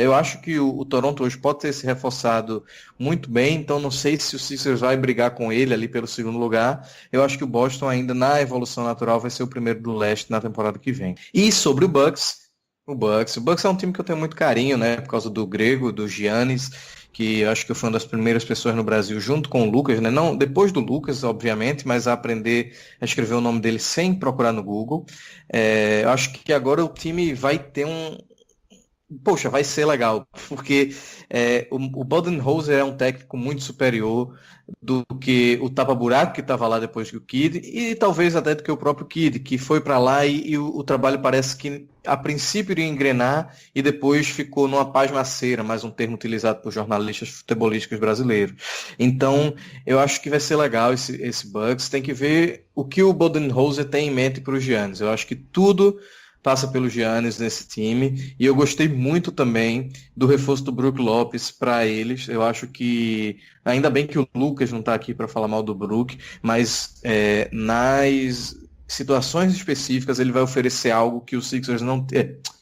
Speaker 3: Eu acho que o Toronto hoje pode ter se reforçado muito bem, então não sei se o Sixers vai brigar com ele ali pelo segundo lugar. Eu acho que o Boston ainda na evolução natural vai ser o primeiro do leste na temporada que vem. E sobre o Bucks é um time que eu tenho muito carinho, né? Por causa do grego, do Giannis, que eu acho que foi uma das primeiras pessoas no Brasil, junto com o Lucas, né? Não depois do Lucas, obviamente, mas a aprender a escrever o nome dele sem procurar no Google. Eu acho que agora o time vai ter Poxa, vai ser legal, porque o Budenholzer é um técnico muito superior do que o tapa-buraco que estava lá depois que o Kidd, e talvez até do que o próprio Kidd, que foi para lá e o trabalho parece que a princípio iria engrenar e depois ficou numa pasmaceira, mais um termo utilizado por jornalistas futebolísticos brasileiros. Então, eu acho que vai ser legal esse Bucks. Tem que ver o que o Budenholzer tem em mente para os Giannis. Eu acho que tudo passa pelo Giannis nesse time, e eu gostei muito também do reforço do Brook Lopes para eles. Eu acho que, ainda bem que o Lucas não está aqui para falar mal do Brook, mas nas situações específicas ele vai oferecer algo que o Sixers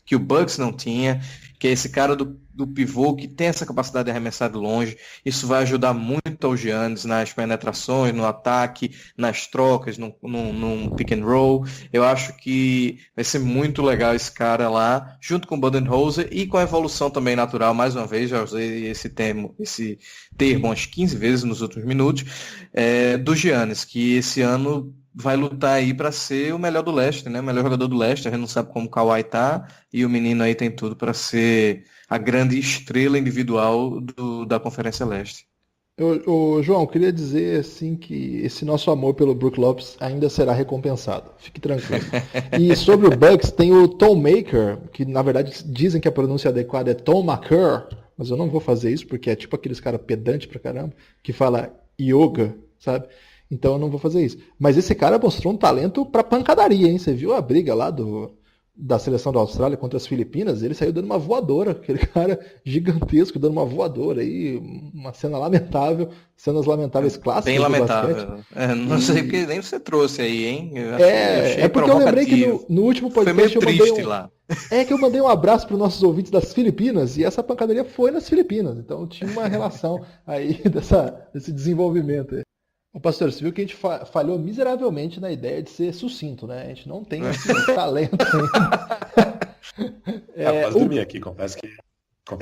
Speaker 3: que o Bucks não tinha, que é esse cara do pivô que tem essa capacidade de arremessar de longe. Isso vai ajudar muito ao Giannis nas penetrações, no ataque, nas trocas, num pick and roll. Eu acho que vai ser muito legal esse cara lá, junto com o Budenholzer e com a evolução também natural. Mais uma vez, já usei esse termo umas 15 vezes nos últimos minutos, do Giannis, que esse ano vai lutar aí para ser o melhor do leste, né? O melhor jogador do leste. A gente não sabe como o Kawhi tá, e o menino aí tem tudo para ser a grande estrela individual da Conferência Leste.
Speaker 2: João, eu queria dizer assim que esse nosso amor pelo Brook Lopes ainda será recompensado. Fique tranquilo. E sobre o Bucks, tem o Tom Maker, que na verdade dizem que a pronúncia adequada é Tom Maker, mas eu não vou fazer isso porque é tipo aqueles caras pedantes pra caramba, que fala yoga, sabe? Então eu não vou fazer isso. Mas esse cara mostrou um talento pra pancadaria, hein? Você viu a briga lá do da seleção da Austrália contra as Filipinas, ele saiu dando uma voadora, aquele cara gigantesco dando uma voadora aí, uma cena lamentável, cenas lamentáveis clássicas
Speaker 3: Bem
Speaker 2: do
Speaker 3: lamentável.
Speaker 2: basquete.
Speaker 3: Não sei porque nem você trouxe aí, hein?
Speaker 2: É porque eu lembrei que no último
Speaker 3: Foi
Speaker 2: podcast
Speaker 3: meio
Speaker 2: eu mandei
Speaker 3: triste lá.
Speaker 2: que eu mandei um abraço para os nossos ouvintes das Filipinas, e essa pancadaria foi nas Filipinas, então tinha uma relação aí desse desenvolvimento aí. Ô, pastor, você viu que a gente falhou miseravelmente na ideia de ser sucinto, né? A gente não tem esse talento ainda.
Speaker 4: Quase dormi aqui, confesso que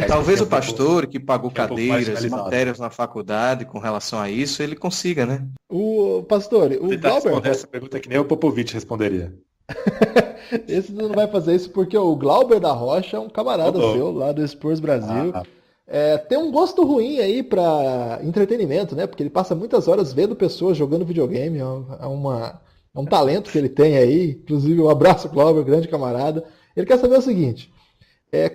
Speaker 3: Talvez
Speaker 4: eu
Speaker 3: o pastor que pagou
Speaker 4: fiquei um pouco mais
Speaker 3: cadeiras,
Speaker 4: finalizado.
Speaker 3: matérias na faculdade com relação a isso, ele consiga, né?
Speaker 2: O pastor, o
Speaker 4: Tentar responder
Speaker 2: Glauber,
Speaker 4: essa pergunta que nem o Popovich responderia.
Speaker 2: esse não vai fazer isso porque o Glauber da Rocha é um camarada seu lá do Spurs Brasil. Tem um gosto ruim aí pra entretenimento, né? Porque ele passa muitas horas vendo pessoas jogando videogame. É um talento que ele tem aí. Inclusive, um abraço, Glauber, grande camarada. Ele quer saber o seguinte: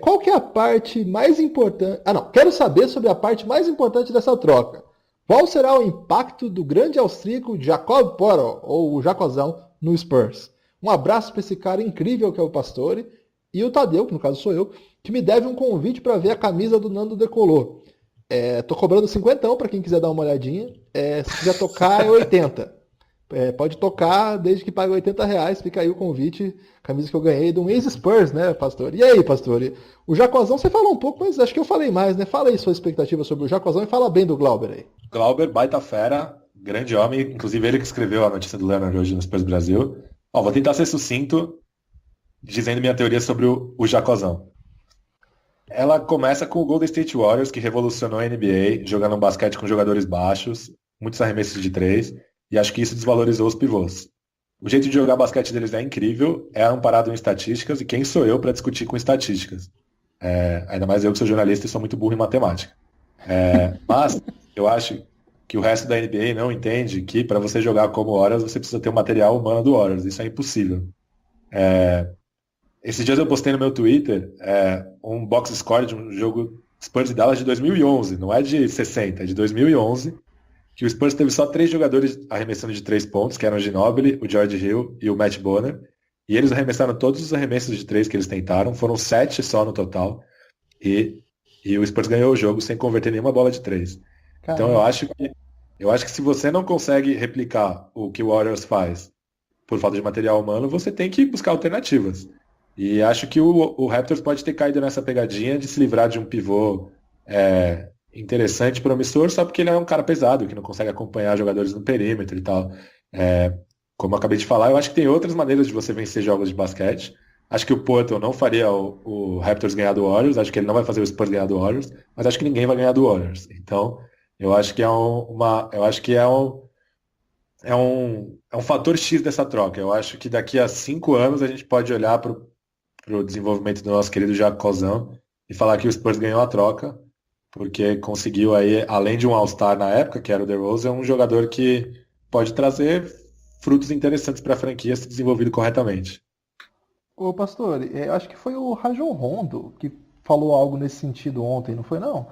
Speaker 2: qual que é a parte mais importante? Quero saber sobre a parte mais importante dessa troca. Qual será o impacto do grande austríaco Jakob Poeltl, ou o Jacozão, no Spurs? Um abraço para esse cara incrível que é o Pastore. E o Tadeu, que no caso sou eu, que me deve um convite para ver a camisa do Nando Decolou. Tô cobrando 50 para quem quiser dar uma olhadinha. Se quiser tocar, é 80. Pode tocar desde que pague R$80. Fica aí o convite. Camisa que eu ganhei de um ex-Spurs, né, Pastor? E aí, Pastor? O Jacozão, você falou um pouco, mas acho que eu falei mais, né? Fala aí sua expectativa sobre o Jacozão e fala bem do Glauber aí.
Speaker 4: Glauber, baita fera, grande homem. Inclusive ele que escreveu a notícia do Leonard hoje no Spurs Brasil. Vou tentar ser sucinto, dizendo minha teoria sobre o Jacozão. Ela começa com o Golden State Warriors, que revolucionou a NBA, jogando um basquete com jogadores baixos, muitos arremessos de 3, e acho que isso desvalorizou os pivôs. O jeito de jogar basquete deles é incrível, é amparado em estatísticas, e quem sou eu para discutir com estatísticas? Ainda mais eu que sou jornalista e sou muito burro em matemática. Mas eu acho que o resto da NBA não entende que para você jogar como Warriors, você precisa ter o material humano do Warriors. Isso é impossível. Esses dias eu postei no meu Twitter um box score de um jogo Spurs e Dallas de 2011, não é de 60, é de 2011, que o Spurs teve só 3 jogadores arremessando de 3 pontos, que eram o Ginobili, o George Hill e o Matt Bonner, e eles arremessaram todos os arremessos de 3 que eles tentaram, foram 7 só no total, e o Spurs ganhou o jogo sem converter nenhuma bola de 3.
Speaker 2: Caramba.
Speaker 4: Então eu acho que se você não consegue replicar o que o Warriors faz por falta de material humano, você tem que buscar alternativas. E acho que o Raptors pode ter caído nessa pegadinha de se livrar de um pivô interessante, promissor, só porque ele é um cara pesado, que não consegue acompanhar jogadores no perímetro e tal. Como eu acabei de falar, eu acho que tem outras maneiras de você vencer jogos de basquete. Acho que o Poeltl não faria o Raptors ganhar do Warriors, acho que ele não vai fazer o Spurs ganhar do Warriors, mas acho que ninguém vai ganhar do Warriors. Então, eu acho que é um fator X dessa troca. Eu acho que daqui a 5 anos a gente pode olhar para o desenvolvimento do nosso querido Jacozão e falar que o Spurs ganhou a troca, porque conseguiu aí, além de um All-Star na época, que era o DeRozan, um jogador que pode trazer frutos interessantes para a franquia se desenvolvido corretamente.
Speaker 2: Ô, Pastor, eu acho que foi o Rajon Rondo que falou algo nesse sentido ontem, não foi não?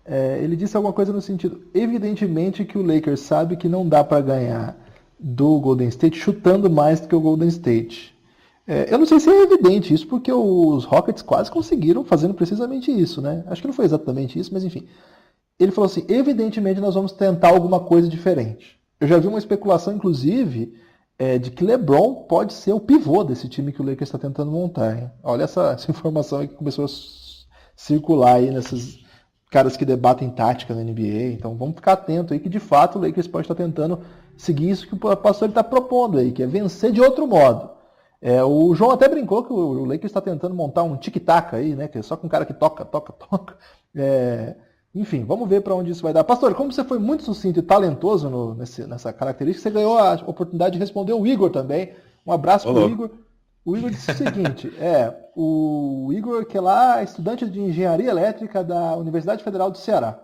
Speaker 2: Ele disse alguma coisa no sentido, evidentemente que o Lakers sabe que não dá para ganhar do Golden State chutando mais do que o Golden State. Eu não sei se é evidente isso, porque os Rockets quase conseguiram fazendo precisamente isso, né? Acho que não foi exatamente isso, mas enfim. Ele falou assim, evidentemente nós vamos tentar alguma coisa diferente. Eu já vi uma especulação, inclusive, de que LeBron pode ser o pivô desse time que o Lakers está tentando montar. Hein? Olha essa informação aí que começou a circular aí nesses caras que debatem tática na NBA. Então vamos ficar atento aí que de fato o Lakers pode estar tentando seguir isso que o pastor está propondo aí, que é vencer de outro modo. O João até brincou que o Lakers está tentando montar um tic-tac aí, né? Que é só com um cara que toca. Enfim, vamos ver para onde isso vai dar. Pastor, como você foi muito sucinto e talentoso nessa característica, você ganhou a oportunidade de responder o Igor também. Um abraço para o Igor. O Igor disse o seguinte, o Igor, que é lá estudante de engenharia elétrica da Universidade Federal do Ceará.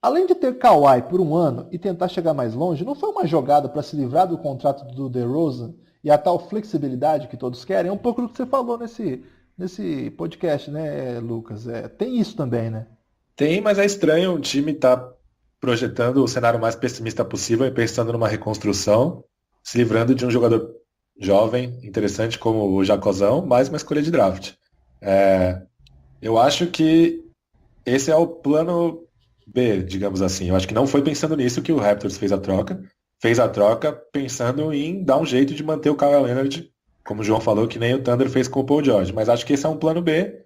Speaker 2: Além de ter Kawhi por 1 ano e tentar chegar mais longe, não foi uma jogada para se livrar do contrato do DeRozan e a tal flexibilidade que todos querem? É um pouco do que você falou nesse podcast, né, Lucas? Tem isso também, né?
Speaker 4: Tem, mas é estranho um time estar projetando o cenário mais pessimista possível e pensando numa reconstrução, se livrando de um jogador jovem, interessante como o Jacozão, mais uma escolha de draft. Eu acho que esse é o plano B, digamos assim. Eu acho que não foi pensando nisso que o Raptors fez a troca. Fez a troca pensando em dar um jeito de manter o Kawhi Leonard, como o João falou, que nem o Thunder fez com o Paul George. Mas acho que esse é um plano B,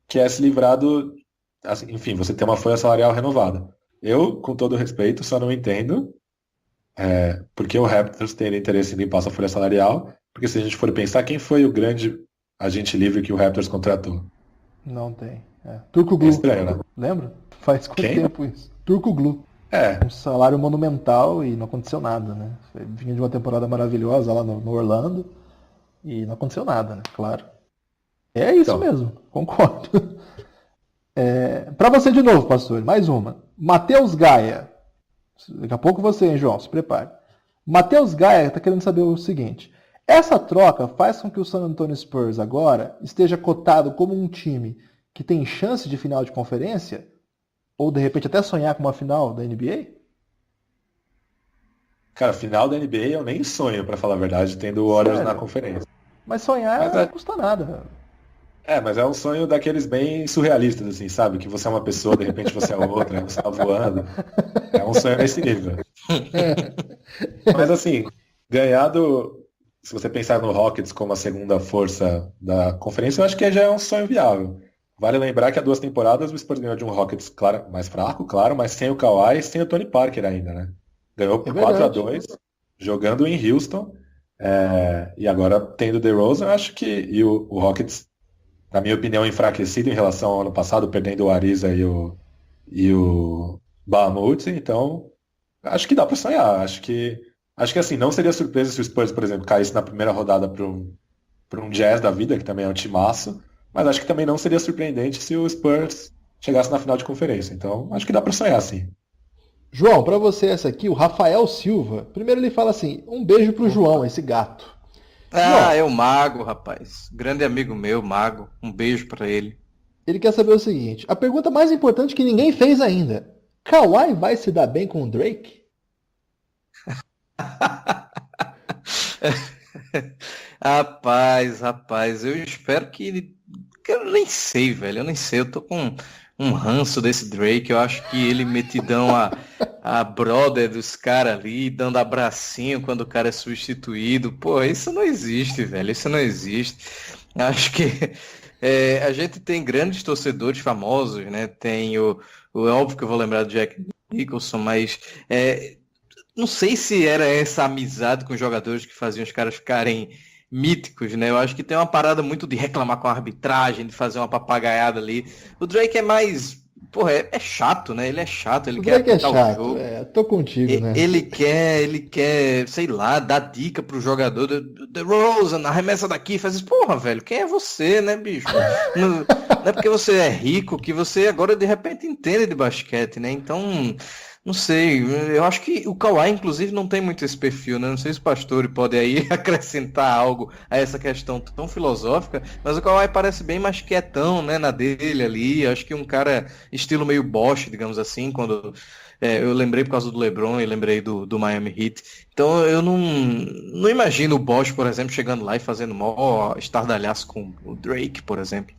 Speaker 4: que é se livrar do... assim, enfim, você ter uma folha salarial renovada. Eu, com todo respeito, só não entendo porque o Raptors tem interesse em limpar essa folha salarial, porque se a gente for pensar, quem foi o grande agente livre que o Raptors contratou?
Speaker 2: Não tem. Turco
Speaker 4: É
Speaker 2: Glu.
Speaker 4: estranho, né?
Speaker 2: Lembra? Faz quanto
Speaker 4: Quem?
Speaker 2: tempo isso? Turco Glu.
Speaker 4: É,
Speaker 2: Um salário monumental e não aconteceu nada, né? Vinha de uma temporada maravilhosa lá no Orlando e não aconteceu nada, né? Claro. É isso
Speaker 4: Então.
Speaker 2: mesmo, concordo. Para você de novo, pastor, mais uma. Matheus Gaia. Daqui a pouco você, hein, João? Se prepare. Matheus Gaia está querendo saber o seguinte. Essa troca faz com que o San Antonio Spurs agora esteja cotado como um time que tem chance de final de conferência? Ou de repente até sonhar com uma final da NBA?
Speaker 4: cara, final da NBA eu nem sonho, pra falar a verdade, tendo o Warriors
Speaker 2: Sério?
Speaker 4: na conferência.
Speaker 2: Mas sonhar
Speaker 4: Mas
Speaker 2: não custa nada.
Speaker 4: mas é um sonho daqueles bem surrealistas, assim, sabe? Que você é uma pessoa, de repente você é outra, você tá voando. É um sonho nesse nível. Mas assim, ganhar do. Se você pensar no Rockets como a segunda força da conferência, eu acho que já é um sonho viável. Vale lembrar que há 2 temporadas o Spurs ganhou de um Rockets claro, mais fraco, claro, mas sem o Kawhi e sem o Tony Parker ainda, né? Ganhou por
Speaker 2: verdade.
Speaker 4: 4-2, jogando em Houston. E agora tendo o DeRozan, eu acho que. E o Rockets, na minha opinião, enfraquecido em relação ao ano passado, perdendo o Ariza e o Bahamut, então acho que dá pra sonhar. Acho que assim, não seria surpresa se o Spurs, por exemplo, caísse na primeira rodada para um Jazz da vida, que também é um timaço, mas acho que também não seria surpreendente se o Spurs chegasse na final de conferência. Então, acho que dá pra sonhar, sim.
Speaker 2: João, para você essa aqui, o Rafael Silva. Primeiro ele fala assim, um beijo pro João, esse gato. João,
Speaker 3: É o Mago, rapaz. Grande amigo meu, Mago. Um beijo pra ele.
Speaker 2: ele quer saber o seguinte, a pergunta mais importante que ninguém fez ainda. Kawhi vai se dar bem com o Drake?
Speaker 3: Rapaz, eu espero que ele. Eu nem sei, velho. Eu nem sei. Eu tô com um ranço desse Drake. Eu acho que ele metidão a brother dos caras ali, dando abracinho quando o cara é substituído. Pô, isso não existe, velho. Isso não existe. Acho que a gente tem grandes torcedores famosos, né? Tem é óbvio que eu vou lembrar do Jack Nicholson, mas não sei se era essa amizade com os jogadores que faziam os caras ficarem míticos, né? Eu acho que tem uma parada muito de reclamar com a arbitragem, de fazer uma papagaiada ali. O Drake é mais... Porra, é chato, né? Ele é chato, ele
Speaker 2: O
Speaker 3: quer
Speaker 2: Drake é
Speaker 3: apitar o
Speaker 2: chato,
Speaker 3: jogo.
Speaker 2: tô contigo, né?
Speaker 3: Ele quer, sei lá, dar dica pro jogador. The Rosen, arremessa daqui, faz isso. Porra, velho, quem é você, né, bicho? Não é porque você é rico que você agora de repente entende de basquete, né? Então, não sei. Eu acho que o Kawhi, inclusive, não tem muito esse perfil, né? Não sei se o Pastore pode aí acrescentar algo a essa questão tão filosófica, mas o Kawhi parece bem mais quietão, né, na dele ali. Acho que um cara estilo meio Bosch, digamos assim, quando eu lembrei por causa do LeBron e lembrei do Miami Heat. Então eu não imagino o Bosch, por exemplo, chegando lá e fazendo mó estardalhaço com o Drake, por exemplo.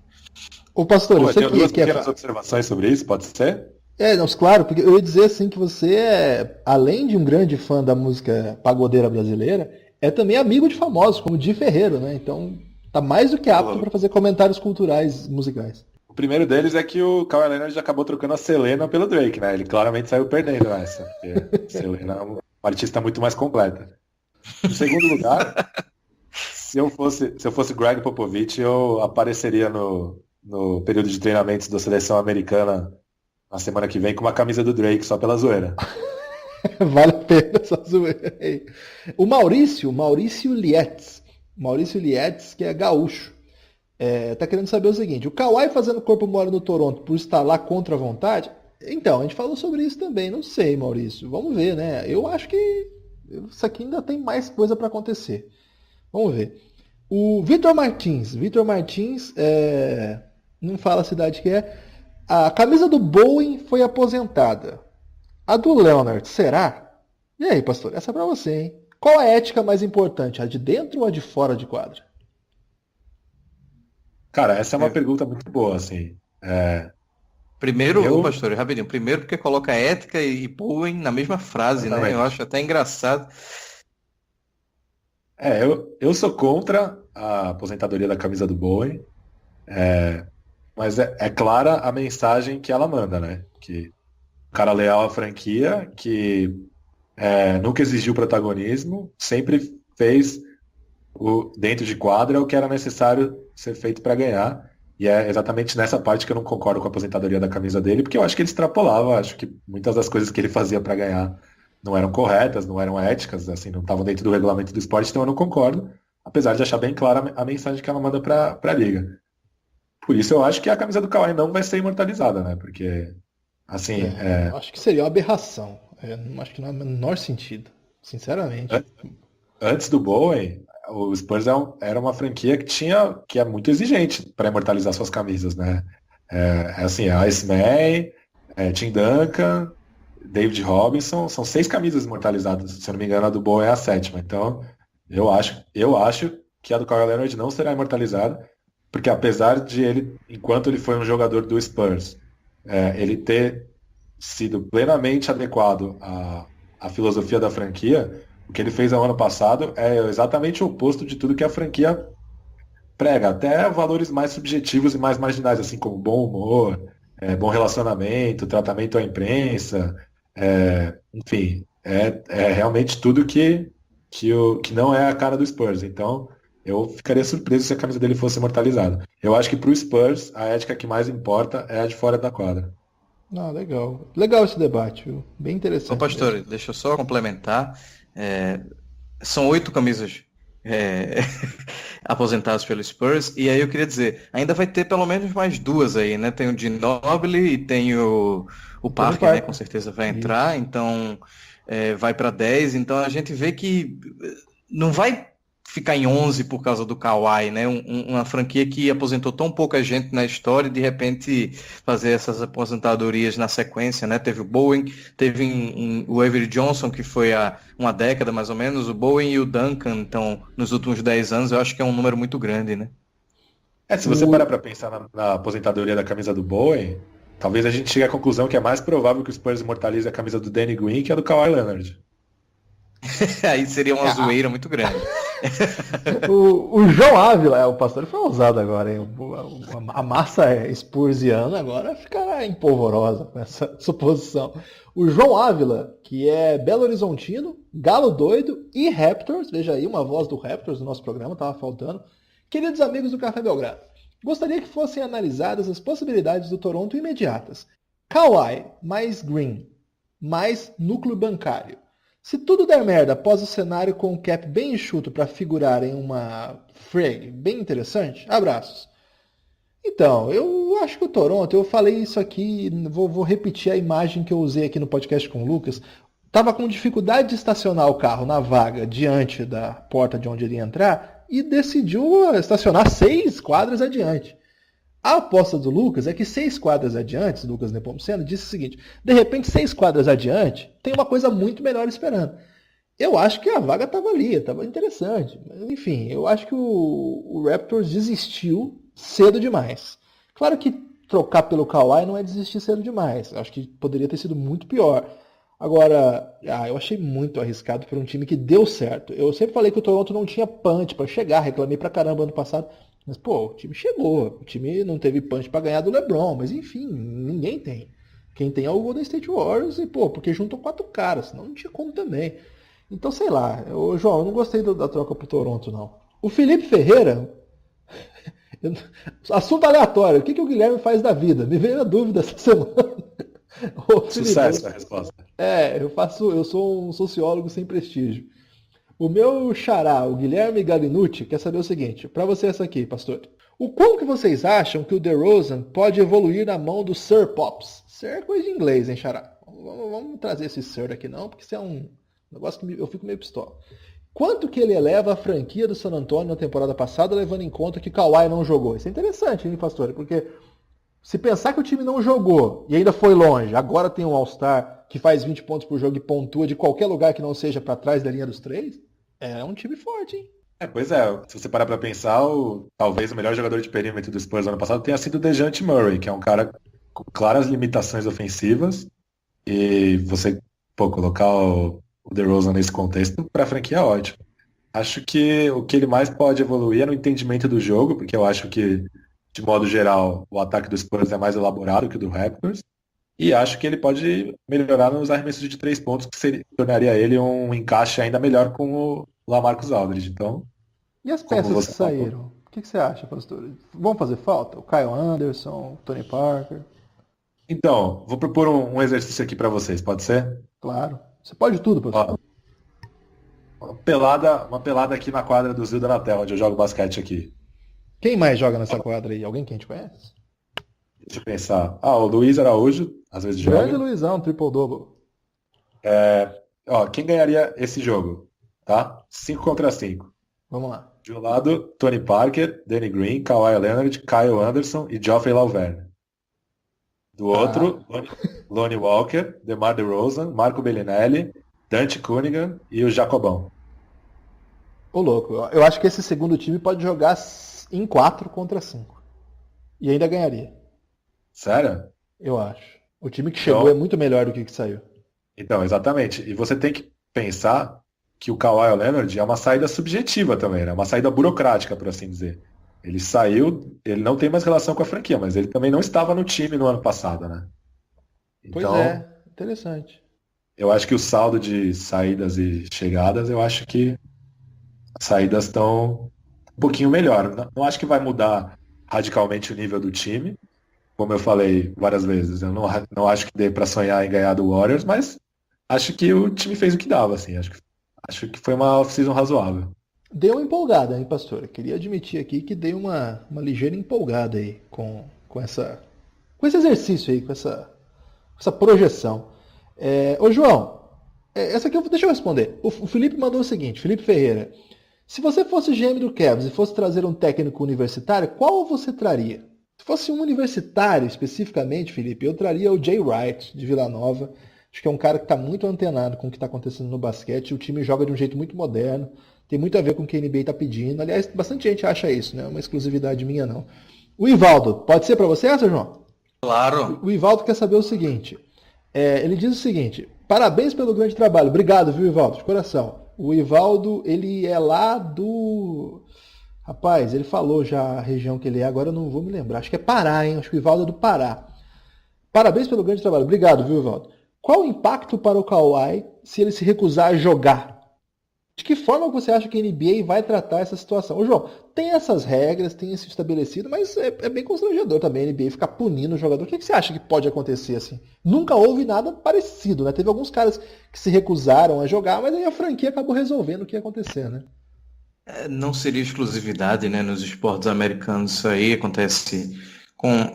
Speaker 2: Ô, pastor,
Speaker 4: Pô, eu
Speaker 2: você
Speaker 4: tenho duas
Speaker 2: que é...
Speaker 4: pequenas observações sobre isso, pode ser?
Speaker 2: não, claro, porque eu ia dizer assim que você além de um grande fã da música pagodeira brasileira, é também amigo de famosos, como Di Ferreiro, né? Então tá mais do que apto para fazer comentários culturais musicais.
Speaker 4: O primeiro deles é que o Kawhi Leonard acabou trocando a Selena pelo Drake, né? Ele claramente saiu perdendo essa, porque Selena é uma artista muito mais completa. Em segundo lugar, se eu fosse Greg Popovich, eu apareceria no período de treinamentos da seleção americana na semana que vem com uma camisa do Drake, só pela zoeira.
Speaker 2: Vale a pena essa zoeira aí. O Maurício Lietz, que é gaúcho, tá querendo saber o seguinte, o Kawhi fazendo corpo mole no Toronto por estar lá contra a vontade? Então, a gente falou sobre isso também, não sei, Maurício, vamos ver, né? Eu acho que isso aqui ainda tem mais coisa para acontecer. Vamos ver. O Vitor Martins, não fala a cidade que é, a camisa do Bowen foi aposentada. A do Leonard, será? E aí, pastor? Essa é pra você, hein? Qual a ética mais importante, a de dentro ou a de fora de quadra?
Speaker 4: Cara, essa é uma pergunta muito boa, assim.
Speaker 3: Primeiro,
Speaker 4: Eu-
Speaker 3: pastor, rapidinho. Primeiro porque coloca ética e Bowen na mesma frase, né?
Speaker 4: Exatamente.
Speaker 3: Eu acho até engraçado.
Speaker 4: eu sou contra a aposentadoria da camisa do Bowen, mas é clara a mensagem que ela manda, né? Que o cara leal à franquia, que nunca exigiu protagonismo, sempre fez dentro de quadra o que era necessário ser feito para ganhar. E é exatamente nessa parte que eu não concordo com a aposentadoria da camisa dele, porque eu acho que ele extrapolava, acho que muitas das coisas que ele fazia para ganhar não eram corretas, não eram éticas, assim, não estavam dentro do regulamento do esporte, então eu não concordo, apesar de achar bem clara a mensagem que ela manda para a liga. Por isso eu acho que a camisa do Kawhi não vai ser imortalizada, né? Porque, assim,
Speaker 2: Eu acho que seria uma aberração. Não acho que não é o menor sentido. Sinceramente.
Speaker 4: antes do Bowen, o Spurs era uma franquia que é muito exigente para imortalizar suas camisas, né? Assim, Iceman, Tim Duncan, David Robinson, são 6 camisas imortalizadas. Se eu não me engano, a do Bowen é a 7ª. Então, eu acho que a do Kawhi Leonard não será imortalizada, porque apesar de ele, enquanto ele foi um jogador do Spurs, ele ter sido plenamente adequado à filosofia da franquia, o que ele fez no ano passado é exatamente o oposto de tudo que a franquia prega, até valores mais subjetivos e mais marginais, assim como bom humor, bom relacionamento, tratamento à imprensa, enfim, é realmente tudo que não é a cara do Spurs. Então, eu ficaria surpreso se a camisa dele fosse imortalizada. Eu acho que para o Spurs, a ética que mais importa é a de fora da quadra.
Speaker 2: Não, legal. Legal esse debate, viu? Bem
Speaker 3: Ô,
Speaker 2: interessante
Speaker 3: pastor,
Speaker 2: mesmo.
Speaker 3: deixa eu só complementar. É, São 8 camisas é, aposentadas pelo Spurs, e aí eu queria dizer, ainda vai ter pelo menos mais 2 aí, né? Tem o Ginobili e tem o
Speaker 2: Tony
Speaker 3: Parker, né? Com
Speaker 2: Parker.
Speaker 3: certeza vai
Speaker 2: Isso.
Speaker 3: entrar, então vai para 10, então a gente vê que não vai ficar em 11 por causa do Kawhi, né? Uma franquia que aposentou tão pouca gente na história e de repente fazer essas aposentadorias na sequência, né? Teve o Bowen, teve o Avery Johnson, que foi há uma década mais ou menos, o Bowen e o Duncan, então, nos últimos 10 anos, eu acho que é um número muito grande, né?
Speaker 4: Se você parar para pensar na aposentadoria da camisa do Bowen, talvez a gente chegue à conclusão que é mais provável que o Spurs imortalize a camisa do Danny Green que a do Kawhi Leonard.
Speaker 3: Aí seria uma zoeira muito grande.
Speaker 2: O João Ávila, o pastor foi ousado agora, hein? A massa spursiana agora ficará empolvorosa com essa suposição. O João Ávila, que é Belo Horizontino, Galo Doido e Raptors, veja aí, uma voz do Raptors no nosso programa, estava faltando. Queridos amigos do Café Belgrado, gostaria que fossem analisadas as possibilidades do Toronto imediatas. Kawhi mais Green, mais núcleo bancário. Se tudo der merda após o cenário com o cap bem enxuto para figurar em uma frag bem interessante, abraços. Então, eu acho que o Toronto, eu falei isso aqui, vou repetir a imagem que eu usei aqui no podcast com o Lucas, estava com dificuldade de estacionar o carro na vaga diante da porta de onde ele ia entrar e decidiu estacionar 6 quadras adiante. A aposta do Lucas é que 6 quadras adiante, Lucas Nepomuceno, disse o seguinte: de repente 6 quadras adiante tem uma coisa muito melhor esperando. Eu acho que a vaga estava ali, estava interessante. Mas, enfim, eu acho que o Raptors desistiu cedo demais. Claro que trocar pelo Kawhi não é desistir cedo demais. Eu acho que poderia ter sido muito pior. Agora, eu achei muito arriscado para um time que deu certo. Eu sempre falei que o Toronto não tinha punch para chegar, reclamei pra caramba ano passado. Mas, pô, o time chegou. O time não teve punch para ganhar do LeBron, mas enfim, ninguém tem. Quem tem é o Golden State Warriors e, pô, porque juntou 4 caras, senão não tinha como também. Então, sei lá, João, eu não gostei da troca pro Toronto, não. O Felipe Ferreira, assunto aleatório, o que o Guilherme faz da vida? Me veio a dúvida essa semana. Ô, Felipe,
Speaker 4: Sucesso a resposta.
Speaker 2: eu sou um sociólogo sem prestígio. O meu xará, o Guilherme Galinucci, quer saber o seguinte, para você essa aqui, pastor. O quão que vocês acham que o DeRozan pode evoluir na mão do Sir Pops? Sir é coisa de inglês, hein, xará? Vamos trazer esse Sir aqui não, porque isso é um negócio que eu fico meio pistola. Quanto que ele eleva a franquia do San Antonio na temporada passada, levando em conta que Kawhi não jogou? Isso é interessante, hein, pastor? Porque se pensar que o time não jogou e ainda foi longe, agora tem um All-Star que faz 20 pontos por jogo e pontua de qualquer lugar que não seja para trás da linha dos 3, É um time forte, hein?
Speaker 4: Pois é, se você parar pra pensar, talvez o melhor jogador de perímetro do Spurs ano passado tenha sido o DeJounte Murray, que é um cara com claras limitações ofensivas, e você, colocar o DeRozan nesse contexto, pra franquia é ótimo. Acho que o que ele mais pode evoluir é no entendimento do jogo, porque eu acho que, de modo geral, o ataque do Spurs é mais elaborado que o do Raptors, e acho que ele pode melhorar nos arremessos de 3 pontos, que tornaria ele um encaixe ainda melhor com o LaMarcus Aldridge. Então,
Speaker 2: E as
Speaker 4: como
Speaker 2: peças
Speaker 4: você
Speaker 2: que
Speaker 4: falou.
Speaker 2: saíram? O que você acha, pastor? Vão fazer falta? O Kyle Anderson, o Tony Parker?
Speaker 4: Então, vou propor um exercício aqui para vocês, pode ser?
Speaker 2: Claro. Você pode tudo, pastor.
Speaker 4: Ó, uma pelada aqui na quadra do Zilda na tela, onde eu jogo basquete aqui.
Speaker 2: Quem mais joga nessa quadra aí? Alguém que a gente conhece?
Speaker 4: Deixa eu pensar. O Luiz Araújo, às vezes
Speaker 2: Grande
Speaker 4: joga.
Speaker 2: Luizão, triple-double.
Speaker 4: Quem ganharia esse jogo? Tá? 5 contra 5.
Speaker 2: Vamos lá.
Speaker 4: De um lado, Tony Parker, Danny Green, Kawhi Leonard, Kyle Anderson e Geoffrey Lauvergne. Do outro, Lonnie Walker, DeMar DeRozan, Marco Bellinelli, Dante Cunningham e o Jacobão.
Speaker 2: Ô, louco, eu acho que esse segundo time pode jogar em 4 contra 5. E ainda ganharia.
Speaker 4: Sério?
Speaker 2: Eu acho. O time que chegou
Speaker 4: Então-
Speaker 2: é muito melhor do que saiu.
Speaker 4: Então, exatamente. E você tem que pensar que o Kawhi Leonard é uma saída subjetiva também, né? Uma saída burocrática, por assim dizer. Ele saiu, ele não tem mais relação com a franquia, mas ele também não estava no time no ano passado, né?
Speaker 2: Pois
Speaker 4: Então,
Speaker 2: é, interessante.
Speaker 4: eu acho que o saldo de saídas e chegadas, eu acho que as saídas estão um pouquinho melhor. Não acho que vai mudar radicalmente o nível do time. Como eu falei várias vezes, eu não acho que dê para sonhar em ganhar do Warriors, mas acho que o time fez o que dava, assim. Acho que foi uma off-season razoável.
Speaker 2: Deu uma empolgada, hein, pastor? Queria admitir aqui que dei uma ligeira empolgada aí com esse exercício aí, com essa projeção. Ô, João, essa aqui deixa eu responder. O Felipe mandou o seguinte, Felipe Ferreira. Se você fosse GM do Cavs e fosse trazer um técnico universitário, qual você traria? Se fosse um universitário especificamente, Felipe, eu traria o Jay Wright, de Vila Nova. Acho que é um cara que está muito antenado com o que está acontecendo no basquete. O time joga de um jeito muito moderno. Tem muito a ver com o que a NBA está pedindo. Aliás, bastante gente acha isso, não é uma exclusividade minha, não. O Ivaldo, pode ser para você essa, João?
Speaker 3: Claro.
Speaker 2: O Ivaldo quer saber o seguinte. Ele diz o seguinte. Parabéns pelo grande trabalho. Obrigado, viu, Ivaldo? De coração. O Ivaldo, ele é lá do... Rapaz, ele falou já a região que ele é, agora eu não vou me lembrar. Acho que é Pará, hein? Acho que o Ivaldo é do Pará. Parabéns pelo grande trabalho. Obrigado, viu, Ivaldo? Qual o impacto para o Kawhi se ele se recusar a jogar? De que forma você acha que a NBA vai tratar essa situação? Ô, João, tem essas regras, tem isso estabelecido, mas é bem constrangedor também a NBA ficar punindo o jogador. O que você acha que pode acontecer assim? Nunca houve nada parecido, né? Teve alguns caras que se recusaram a jogar, mas aí a franquia acabou resolvendo o que ia acontecer, né?
Speaker 3: Não seria exclusividade, né? Nos esportes americanos isso aí acontece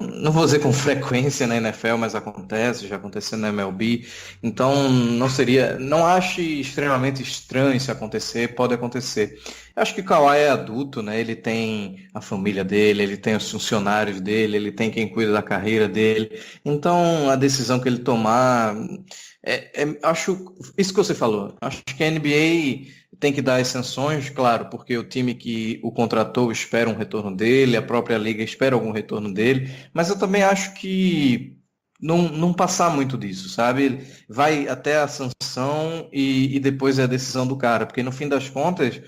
Speaker 3: não vou dizer com frequência na NFL, mas acontece, já aconteceu na MLB. Então não ache extremamente estranho se acontecer, pode acontecer. Eu acho que o Kawhi é adulto, né? Ele tem a família dele, ele tem os funcionários dele, ele tem quem cuida da carreira dele. Então a decisão que ele tomar, acho isso que você falou. Acho que a NBA tem que dar as sanções, claro, porque o time que o contratou espera um retorno dele, a própria liga espera algum retorno dele, mas eu também acho que não passar muito disso, sabe? Vai até a sanção e depois é a decisão do cara, porque no fim das contas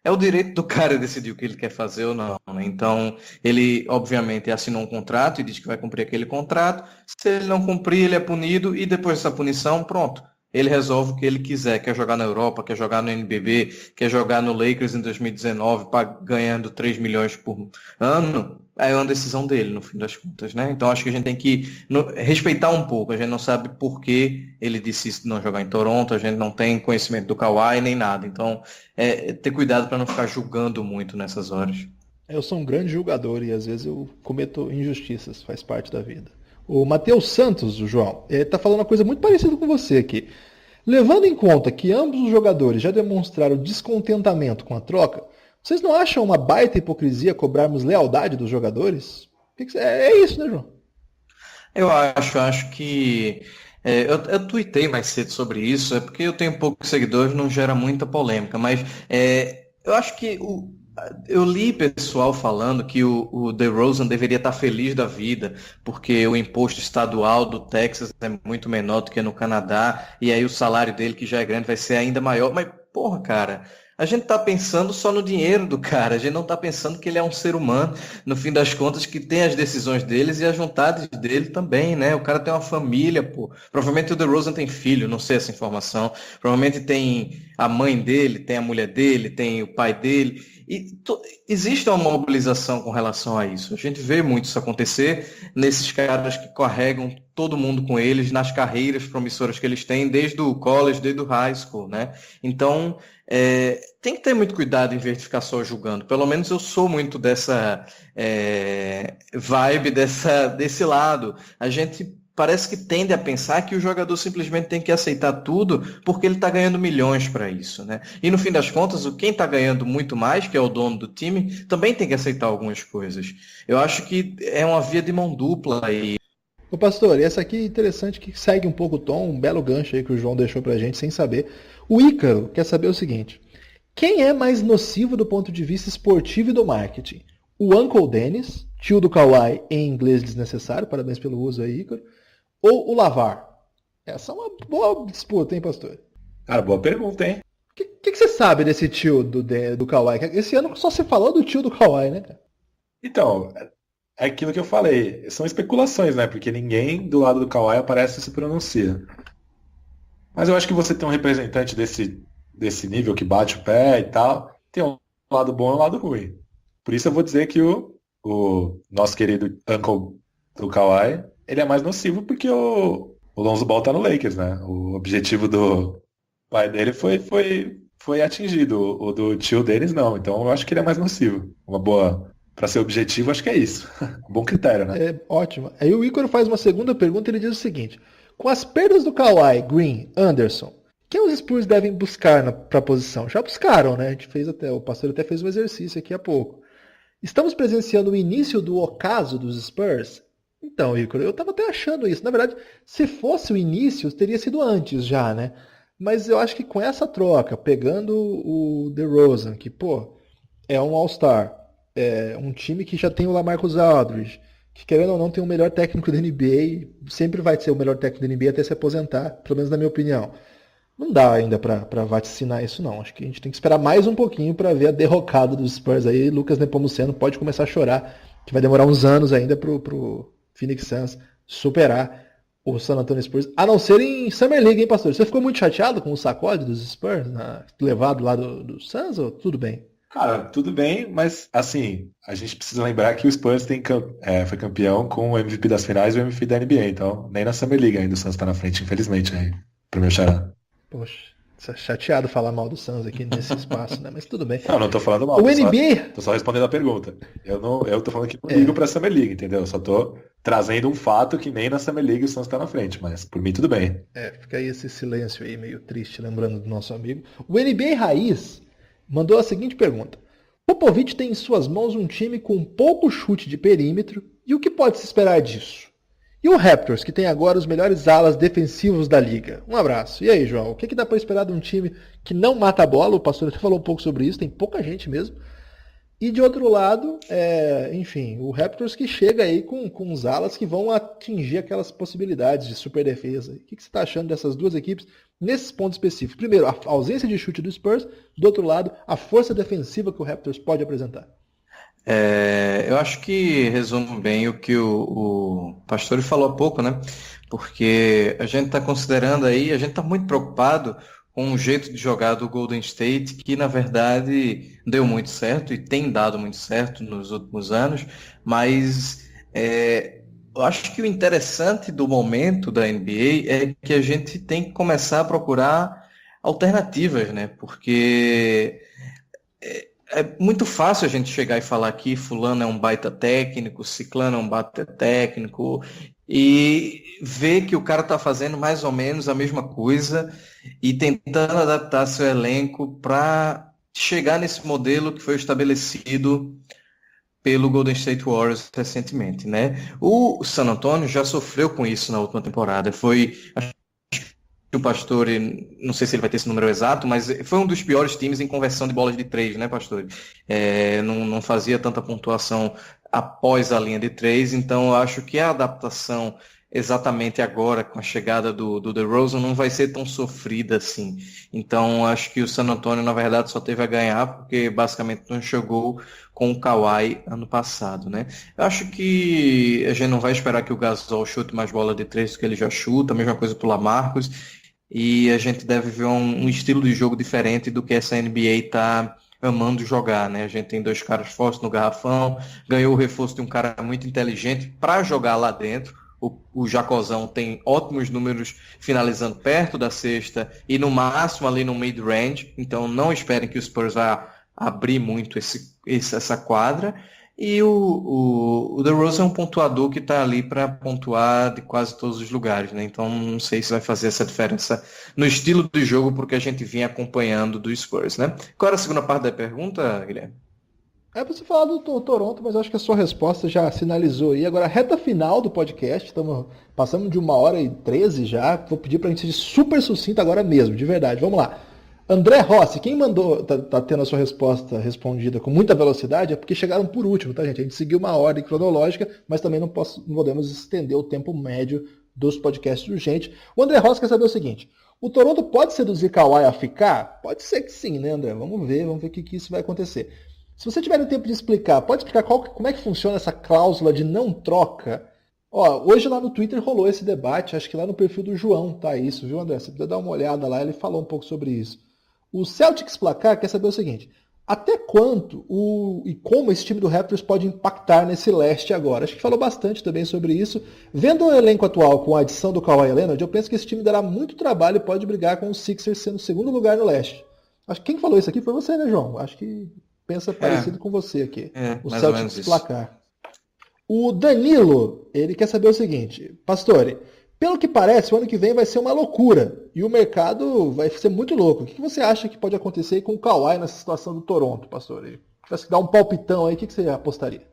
Speaker 3: é o direito do cara decidir o que ele quer fazer ou não, né? Então, ele obviamente assinou um contrato e diz que vai cumprir aquele contrato, se ele não cumprir, ele é punido e depois dessa punição, pronto. Ele resolve o que ele quiser, quer jogar na Europa, quer jogar no NBB, quer jogar no Lakers em 2019, ganhando 3 milhões por ano, é uma decisão dele, no fim das contas, né? Então acho que a gente tem que respeitar um pouco, a gente não sabe por que ele disse não jogar em Toronto, a gente não tem conhecimento do Kawhi nem nada, então ter cuidado para não ficar julgando muito nessas horas.
Speaker 2: Eu sou um grande julgador e às vezes eu cometo injustiças, faz parte da vida. O Matheus Santos, o João, está falando uma coisa muito parecida com você aqui. Levando em conta que ambos os jogadores já demonstraram descontentamento com a troca, vocês não acham uma baita hipocrisia cobrarmos lealdade dos jogadores? É isso, né, João?
Speaker 3: Eu acho que Eu tuitei mais cedo sobre isso, é porque eu tenho poucos seguidores, não gera muita polêmica, mas eu acho que eu li pessoal falando que o DeRozan deveria estar feliz da vida, porque o imposto estadual do Texas é muito menor do que no Canadá, e aí o salário dele, que já é grande, vai ser ainda maior. Mas, porra, cara, a gente tá pensando só no dinheiro do cara, a gente não tá pensando que ele é um ser humano, no fim das contas, que tem as decisões deles e as vontades dele também, né? O cara tem uma família, pô. Provavelmente o DeRozan tem filho, não sei essa informação. Provavelmente tem a mãe dele, tem a mulher dele, tem o pai dele. Existe uma mobilização com relação a isso. A gente vê muito isso acontecer nesses caras que carregam todo mundo com eles nas carreiras promissoras que eles têm, desde o college, desde o high school, né? Então, tem que ter muito cuidado em vez de ficar só julgando. Pelo menos eu sou muito dessa vibe, desse lado. A gente parece que tende a pensar que o jogador simplesmente tem que aceitar tudo porque ele está ganhando milhões para isso, né? E no fim das contas, quem está ganhando muito mais, que é o dono do time, também tem que aceitar algumas coisas. Eu acho que é uma via de mão dupla aí.
Speaker 2: Ô pastor, e essa aqui é interessante que segue um pouco o tom, um belo gancho aí que o João deixou pra gente sem saber. O Ícaro quer saber o seguinte: quem é mais nocivo do ponto de vista esportivo e do marketing? O Uncle Dennis, tio do Kawhi em inglês desnecessário, parabéns pelo uso aí, Ícaro, ou o Lavar? Essa é uma boa disputa, hein, pastor?
Speaker 4: Cara, boa pergunta, hein?
Speaker 2: O que você sabe desse tio do Kawhi? Esse ano só se falou do tio do Kawhi, né, cara?
Speaker 4: Então, é aquilo que eu falei. São especulações, né? Porque ninguém do lado do Kawhi aparece e se pronuncia. Mas eu acho que você tem um representante desse nível que bate o pé e tal. Tem um lado bom e um lado ruim. Por isso eu vou dizer que o nosso querido uncle do Kawhi, ele é mais nocivo porque o Lonzo Ball tá no Lakers, né? O objetivo do pai dele foi atingido. O do tio deles não. Então eu acho que ele é mais nocivo. Uma boa... Para ser objetivo, acho que é isso. Um bom critério, né?
Speaker 2: É ótimo. Aí o Ícaro faz uma segunda pergunta e ele diz o seguinte: com as perdas do Kawhi, Green, Anderson, quem os Spurs devem buscar para a posição? Já buscaram, né? A gente fez o pastor até fez um exercício aqui há pouco. Estamos presenciando o início do ocaso dos Spurs? Então, Ícaro, eu estava até achando isso. Na verdade, se fosse o início, teria sido antes já, né? Mas eu acho que com essa troca, pegando o DeRozan, que, pô, é um All-Star, um time que já tem o LaMarcus Aldridge, que querendo ou não tem o melhor técnico da NBA, sempre vai ser o melhor técnico da NBA até se aposentar, pelo menos na minha opinião. Não dá ainda pra vaticinar isso não. Acho que a gente tem que esperar mais um pouquinho para ver a derrocada dos Spurs aí. Lucas Nepomuceno pode começar a chorar, que vai demorar uns anos ainda pro Phoenix Suns superar o San Antonio Spurs, a não ser em Summer League, hein, pastor? Você ficou muito chateado com o sacode dos Spurs, levado lá do Suns, ou tudo bem?
Speaker 4: Cara, tudo bem, mas assim, a gente precisa lembrar que o Spurs foi campeão com o MVP das finais e o MVP da NBA, então nem na Summer League ainda o Suns tá na frente, infelizmente, aí, pro meu xará.
Speaker 2: Poxa, chateado falar mal do Suns aqui nesse espaço, né? Mas tudo bem.
Speaker 4: Não tô falando mal,
Speaker 2: O NBA...
Speaker 4: tô só respondendo a pergunta. Eu tô falando que não ligo pra Summer League, entendeu? Eu só tô trazendo um fato que nem na Summer League o Suns tá na frente, mas por mim tudo bem.
Speaker 2: Fica aí esse silêncio aí meio triste, lembrando do nosso amigo. O NBA Raiz mandou a seguinte pergunta: Popovich tem em suas mãos um time com pouco chute de perímetro, e o que pode se esperar disso? E o Raptors, que tem agora os melhores alas defensivos da liga? Um abraço. E aí, João, o que dá para esperar de um time que não mata a bola? O pastor até falou um pouco sobre isso, tem pouca gente mesmo. E de outro lado, enfim, o Raptors que chega aí com os alas que vão atingir aquelas possibilidades de super defesa. O que você está achando dessas duas equipes nesses pontos específicos? Primeiro, a ausência de chute do Spurs. Do outro lado, a força defensiva que o Raptors pode apresentar.
Speaker 3: Eu acho que resume bem o que o Pastor falou há pouco, né? Porque a gente está considerando aí, a gente está muito preocupado com um jeito de jogar do Golden State que, na verdade, deu muito certo e tem dado muito certo nos últimos anos, mas eu acho que o interessante do momento da NBA é que a gente tem que começar a procurar alternativas, né? Porque é muito fácil a gente chegar e falar que fulano é um baita técnico, ciclano é um baita técnico, e ver que o cara está fazendo mais ou menos a mesma coisa e tentando adaptar seu elenco para chegar nesse modelo que foi estabelecido pelo Golden State Warriors recentemente, né? O San Antonio já sofreu com isso na última temporada. Foi o Pastore, não sei se ele vai ter esse número exato, mas foi um dos piores times em conversão de bolas de três, né, Pastore? Não fazia tanta pontuação após a linha de três, então eu acho que a adaptação exatamente agora, com a chegada do DeRozan, não vai ser tão sofrida assim. Então, acho que o San Antonio, na verdade, só teve a ganhar, porque basicamente não jogou com o Kawhi ano passado, né? Eu acho que a gente não vai esperar que o Gasol chute mais bola de três do que ele já chuta, a mesma coisa pro LaMarcus, e a gente deve ver um estilo de jogo diferente do que essa NBA está amando jogar, né? A gente tem dois caras fortes no garrafão, ganhou o reforço de um cara muito inteligente para jogar lá dentro. O Jacozão tem ótimos números finalizando perto da cesta e no máximo ali no mid-range, então não esperem que o Spurs vá abrir muito essa quadra. E o DeRozan é um pontuador que está ali para pontuar de quase todos os lugares, né? Então não sei se vai fazer essa diferença no estilo de jogo porque a gente vinha acompanhando do Spurs, né? Qual era a segunda parte da pergunta, Guilherme?
Speaker 2: É pra você falar do Toronto, mas eu acho que a sua resposta já sinalizou aí. Agora, reta final do podcast, passamos de 1h13 já. Vou pedir pra gente ser super sucinto agora mesmo, de verdade. Vamos lá. André Rossi, quem mandou, tá tendo a sua resposta respondida com muita velocidade, é porque chegaram por último, tá, gente? A gente seguiu uma ordem cronológica, mas também não podemos estender o tempo médio dos podcasts urgentes. O André Rossi quer saber o seguinte: o Toronto pode seduzir Kawhi a ficar? Pode ser que sim, né, André? Vamos ver o que isso vai acontecer. Se você tiver o tempo de explicar, pode explicar como é que funciona essa cláusula de não troca? Ó, hoje lá no Twitter rolou esse debate, acho que lá no perfil do João tá isso, viu, André? Você precisa dar uma olhada lá, ele falou um pouco sobre isso. O Celtics Placar quer saber o seguinte: até quanto e como esse time do Raptors pode impactar nesse leste agora? Acho que falou bastante também sobre isso. Vendo o elenco atual com a adição do Kawhi Leonard, eu penso que esse time dará muito trabalho e pode brigar com os Sixers sendo o segundo lugar no leste. Acho que quem falou isso aqui foi você, né, João? Acho que pensa parecido com você aqui. O Celtics Placar. O Danilo, ele quer saber o seguinte: Pastore, pelo que parece, o ano que vem vai ser uma loucura e o mercado vai ser muito louco. O que você acha que pode acontecer com o Kawhi nessa situação do Toronto, Pastore? Se tivesse que dar um palpitão aí, o que você apostaria?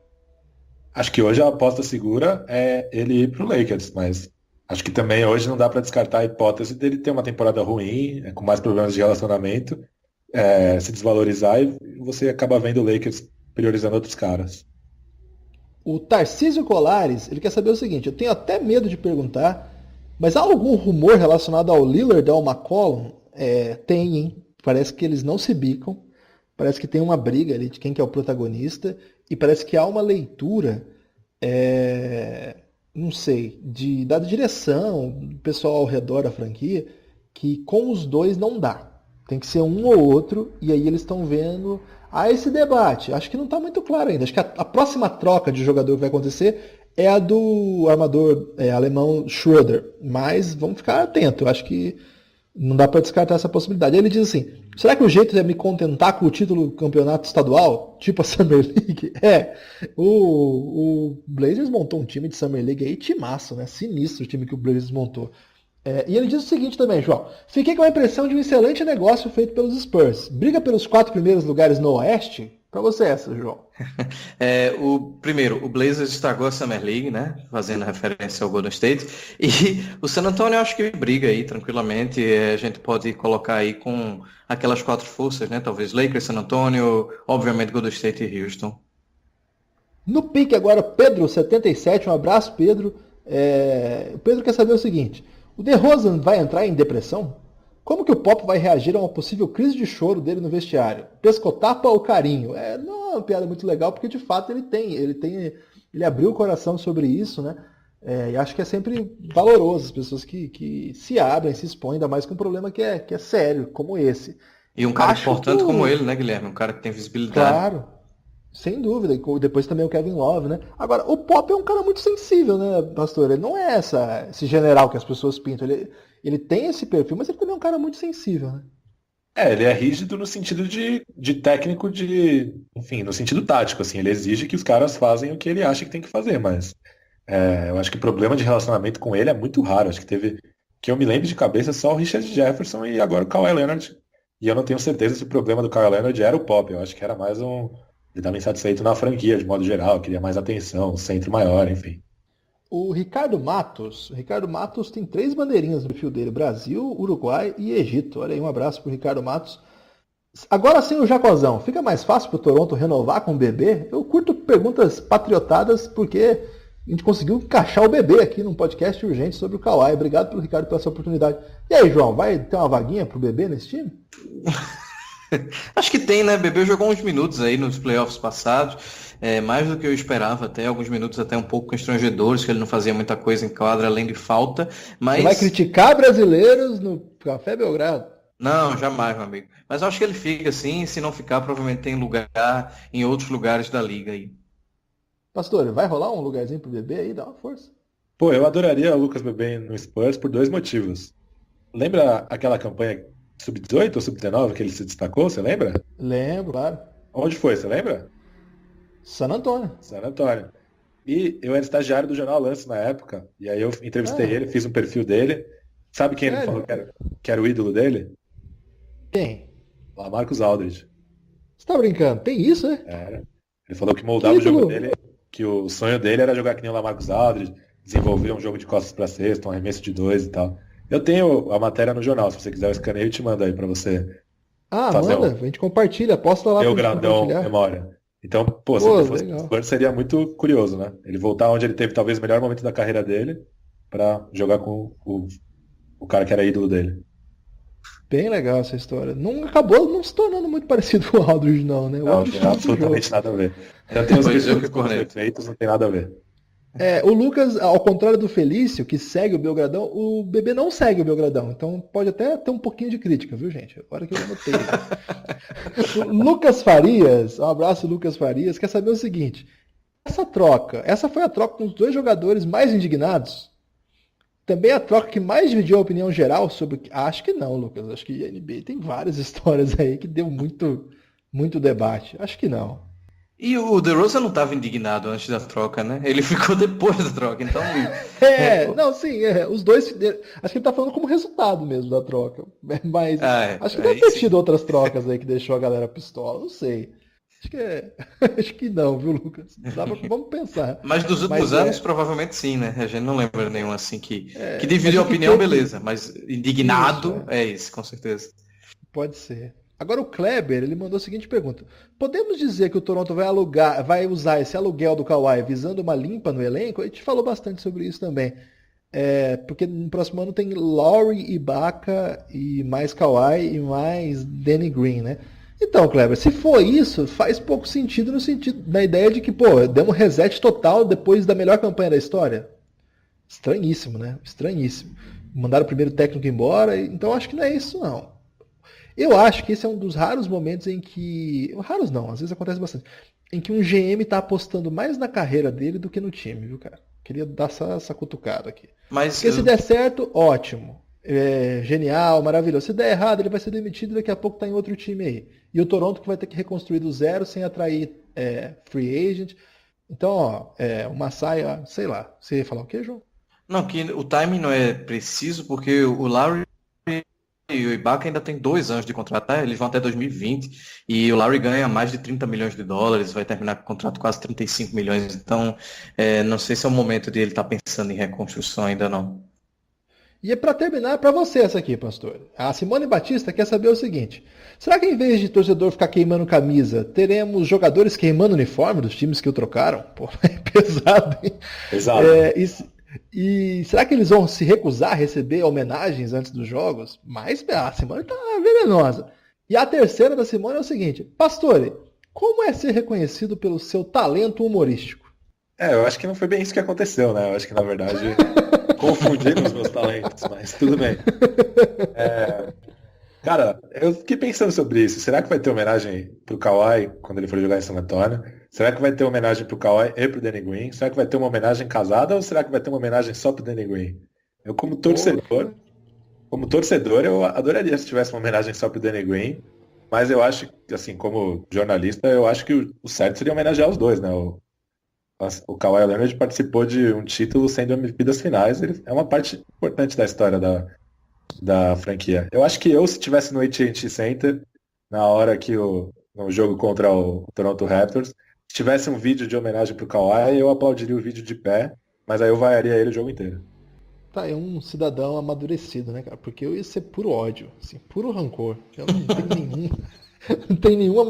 Speaker 4: Acho que hoje a aposta segura é ele ir pro Lakers, mas acho que também hoje não dá para descartar a hipótese dele ter uma temporada ruim, com mais problemas de relacionamento, se desvalorizar e você acaba vendo o Lakers priorizando outros caras.
Speaker 2: O Tarcísio Colares, ele quer saber o seguinte: eu tenho até medo de perguntar, mas há algum rumor relacionado ao Lillard e ao McCollum? Tem, hein? Parece que eles não se bicam, parece que tem uma briga ali de quem que é o protagonista, e parece que há uma leitura, não sei, da direção, do pessoal ao redor da franquia, que com os dois não dá. Tem que ser um ou outro, e aí eles estão vendo esse debate. Acho que não está muito claro ainda. Acho que a próxima troca de jogador que vai acontecer é a do armador alemão Schroeder. Mas vamos ficar atento. Acho que não dá para descartar essa possibilidade. Ele diz assim: será que o jeito é me contentar com o título do campeonato estadual? Tipo a Summer League? O Blazers montou um time de Summer League aí, timaço, né? Sinistro o time que o Blazers montou. E ele diz o seguinte também, João: fiquei com a impressão de um excelente negócio feito pelos Spurs. Briga pelos 4 primeiros lugares no Oeste? Pra você essa, João.
Speaker 3: Primeiro, o Blazers estragou a Summer League, né? Fazendo referência ao Golden State. E o San Antonio eu acho que briga aí tranquilamente. A gente pode colocar aí com aquelas 4 forças, né? Talvez Lakers, San Antonio, obviamente Golden State e Houston.
Speaker 2: No pique agora, Pedro77, um abraço, Pedro. O Pedro quer saber o seguinte: o DeRozan vai entrar em depressão? Como que o Pop vai reagir a uma possível crise de choro dele no vestiário? Pescotapa ou carinho? Não é uma piada muito legal, porque de fato ele abriu o coração sobre isso, né? E acho que é sempre valoroso as pessoas que se abrem, se expõem, ainda mais com um problema que é sério, como esse.
Speaker 3: E um cara importante como ele, né, Guilherme? Um cara que tem visibilidade.
Speaker 2: Claro, sem dúvida. E depois também o Kevin Love, né? Agora, o Pop é um cara muito sensível, né, pastor? Ele não é esse general que as pessoas pintam. Ele tem esse perfil, mas ele também é um cara muito sensível, né?
Speaker 4: Ele é rígido no sentido de técnico, enfim, no sentido tático, assim. Ele exige que os caras fazem o que ele acha que tem que fazer, mas eu acho que problema de relacionamento com ele é muito raro. Acho que teve, que eu me lembro de cabeça, só o Richard Jefferson e agora o Kawhi Leonard. E eu não tenho certeza se o problema do Kawhi Leonard era o Pop. Eu acho que era mais ele estava insatisfeito na franquia, de modo geral, queria mais atenção, um centro maior, enfim.
Speaker 2: O Ricardo Matos. O Ricardo Matos tem 3 bandeirinhas no perfil dele: Brasil, Uruguai e Egito. Olha aí, um abraço pro Ricardo Matos. Agora sim o Jacozão. Fica mais fácil pro Toronto renovar com o bebê? Eu curto perguntas patriotadas porque a gente conseguiu encaixar o bebê aqui num podcast urgente sobre o Kawhi. Obrigado pelo Ricardo pela sua oportunidade. E aí, João, vai ter uma vaguinha pro bebê nesse time?
Speaker 3: Acho que tem, né? Bebê jogou uns minutos aí nos playoffs passados, mais do que eu esperava até, alguns minutos até um pouco constrangedores, que ele não fazia muita coisa em quadra além de falta, mas...
Speaker 2: Você vai criticar brasileiros no Café Belgrado?
Speaker 3: Não, jamais, meu amigo. Mas eu acho que ele fica assim, se não ficar, provavelmente tem lugar em outros lugares da liga aí.
Speaker 2: Pastor, vai rolar um lugarzinho pro bebê aí? Dá uma força.
Speaker 4: Pô, eu adoraria o Lucas Bebê no Spurs por 2 motivos. Lembra aquela campanha sub-18 ou sub-19 que ele se destacou? Você lembra?
Speaker 2: Lembro, claro.
Speaker 4: Onde foi? Você lembra?
Speaker 2: San Antônio.
Speaker 4: San Antônio. E eu era estagiário do Jornal Lance na época, e aí eu entrevistei ele, fiz um perfil dele. Sabe quem ele
Speaker 2: Sério?
Speaker 4: falou que era o ídolo dele?
Speaker 2: Quem?
Speaker 4: Lamarcus Aldridge.
Speaker 2: Você tá brincando? Tem isso, né?
Speaker 4: Era. Ele falou que moldava o
Speaker 2: ídolo?
Speaker 4: jogo dele, que o sonho dele era jogar que nem o Lamarcus Aldridge, desenvolver um jogo de costas para cesta, um arremesso de 2 e tal. Eu tenho a matéria no jornal, se você quiser eu escaneio e te mando aí pra você fazer
Speaker 2: Manda, a gente compartilha, posta lá
Speaker 4: ter o
Speaker 2: pra gente
Speaker 4: grandão
Speaker 2: compartilhar.
Speaker 4: memória. Então, pô, se
Speaker 2: Pô,
Speaker 4: ele fosse
Speaker 2: legal.
Speaker 4: pro Spurs, seria muito curioso, né? Ele voltar onde ele teve talvez o melhor momento da carreira dele pra jogar com o cara que era ídolo dele.
Speaker 2: Bem legal essa história. Não acabou não se tornando muito parecido com o Aldridge, não, né? O
Speaker 4: Não,
Speaker 2: Aldridge
Speaker 4: tem
Speaker 2: fez o
Speaker 4: absolutamente
Speaker 2: jogo.
Speaker 4: nada a ver. Já tem os
Speaker 3: Pois eu que
Speaker 4: vídeos
Speaker 3: corneto.
Speaker 4: perfeitos, não tem nada a ver.
Speaker 2: O Lucas, ao contrário do Felício, que segue o Belgradão, o bebê não segue o Belgradão. Então pode até ter um pouquinho de crítica, viu, gente? Agora que eu anotei. O Lucas Farias, um abraço, Lucas Farias, quer saber o seguinte: essa foi a troca com os 2 jogadores mais indignados? Também a troca que mais dividiu a opinião geral sobre... Acho que não, Lucas. Acho que a NBA tem várias histórias aí que deu muito debate. Acho que não.
Speaker 3: E o DeRozan não estava indignado antes da troca, né? Ele ficou depois da troca, então...
Speaker 2: Não, sim, os dois... Acho que ele tá falando como resultado mesmo da troca. Mas acho que deve ter tido outras trocas aí que deixou a galera pistola. Não sei. Acho que não, viu, Lucas? Vamos pensar.
Speaker 3: Mas dos últimos anos, provavelmente sim, né? A gente não lembra nenhum assim que dividiu a
Speaker 2: mas
Speaker 3: opinião,
Speaker 2: teve-
Speaker 3: beleza. Mas indignado
Speaker 2: Isso,
Speaker 3: é esse, com certeza.
Speaker 2: Pode ser. Agora o Kleber, ele mandou a seguinte pergunta: podemos dizer que o Toronto vai usar esse aluguel do Kawhi visando uma limpa no elenco? A gente falou bastante sobre isso também. Porque no próximo ano tem Lowry, Ibaka e mais Kawhi e mais Danny Green, né? Então, Kleber, se for isso, faz pouco sentido na ideia de que, pô, demos um reset total depois da melhor campanha da história. Estranhíssimo, né? Estranhíssimo. Mandaram o primeiro técnico embora, então acho que não é isso, não. Eu acho que esse é um dos raros momentos em que... Raros não, às vezes acontece bastante. Em que um GM tá apostando mais na carreira dele do que no time, viu, cara? Queria dar essa cutucada aqui.
Speaker 3: Mas
Speaker 2: Porque se der certo, ótimo. Genial, maravilhoso. Se der errado, ele vai ser demitido e daqui a pouco tá em outro time aí. E o Toronto que vai ter que reconstruir do zero sem atrair free agent. Então, o Masai, sei lá. Você ia falar o quê, João?
Speaker 3: não, que o timing não é preciso, porque o Lowry e o Ibaka ainda tem 2 anos de contrato, né? Eles vão até 2020, e o Lowry ganha mais de 30 milhões de dólares, vai terminar com o contrato quase 35 milhões, então não sei se é o momento de ele estar pensando em reconstrução ainda não.
Speaker 2: E para terminar, para você essa aqui, pastor. A Simone Batista quer saber o seguinte: será que em vez de torcedor ficar queimando camisa, teremos jogadores queimando uniforme dos times que o trocaram? Pô, é pesado, hein?
Speaker 4: Exato.
Speaker 2: E será que eles vão se recusar a receber homenagens antes dos jogos? Mas a Simone tá venenosa. E a terceira da Simone é o seguinte: Pastore, como é ser reconhecido pelo seu talento humorístico?
Speaker 4: Eu acho que não foi bem isso que aconteceu, né? Eu acho que, na verdade, confundiram os meus talentos, mas tudo bem. Cara, eu fiquei pensando sobre isso. Será que vai ter homenagem pro Kawhi quando ele for jogar em San Antonio? Será que vai ter homenagem pro Kawhi e pro Danny Green? Será que vai ter uma homenagem casada ou será que vai ter uma homenagem só pro Danny Green? Eu, como torcedor, eu adoraria se tivesse uma homenagem só pro Danny Green, mas eu acho, assim, como jornalista, eu acho que o certo seria homenagear os dois, né? O Kawhi Leonard participou de um título sendo MVP das finais. Ele é uma parte importante da história da franquia. Eu acho que se estivesse no AT&T Center, na hora que no jogo contra o Toronto Raptors, se tivesse um vídeo de homenagem pro Kawhi, eu aplaudiria o vídeo de pé, Mas aí eu vaiaria ele o jogo inteiro.
Speaker 2: Tá, é um cidadão amadurecido, né, cara? Porque eu ia ser puro ódio, assim, puro rancor. Eu não tenho não tenho nenhuma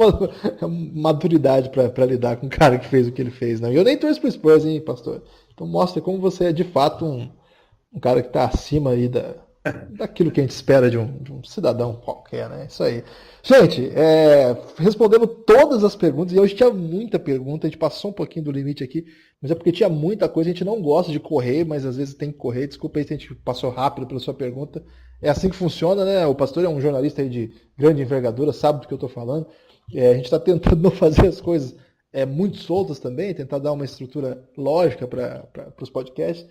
Speaker 2: maturidade pra lidar com o cara que fez o que ele fez, não. E eu nem torço pro Spurs, hein, pastor? Então mostra como você é de fato um cara que tá acima aí daquilo que a gente espera de um cidadão qualquer, né? Isso aí. Gente, respondendo todas as perguntas, e hoje tinha muita pergunta, a gente passou um pouquinho do limite aqui, mas é porque tinha muita coisa, a gente não gosta de correr, mas às vezes tem que correr. Desculpa aí se a gente passou rápido pela sua pergunta. É assim que funciona, né? O pastor é um jornalista aí de grande envergadura, sabe do que eu estou falando. A gente está tentando não fazer as coisas muito soltas também, tentar dar uma estrutura lógica para os podcasts.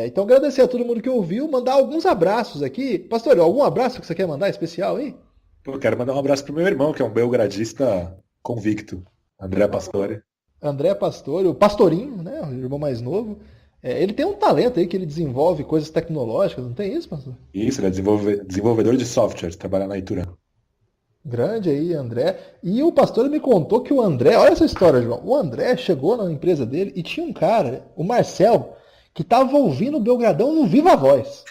Speaker 2: Então agradecer a todo mundo que ouviu, mandar alguns abraços aqui. Pastor, algum abraço que você quer mandar especial aí?
Speaker 4: Pô, quero mandar um abraço pro meu irmão, que é um belgradista convicto, André Pastore.
Speaker 2: André Pastore, o Pastorinho, né? O irmão mais novo. Ele tem um talento aí que ele desenvolve coisas tecnológicas, não tem isso, pastor?
Speaker 4: Isso, ele é desenvolvedor de software, trabalha na Ituran.
Speaker 2: Grande aí, André. E o pastor me contou que o André, olha essa história, João. O André chegou na empresa dele e tinha um cara, o Marcel, que estava ouvindo o Belgradão no Viva Voz.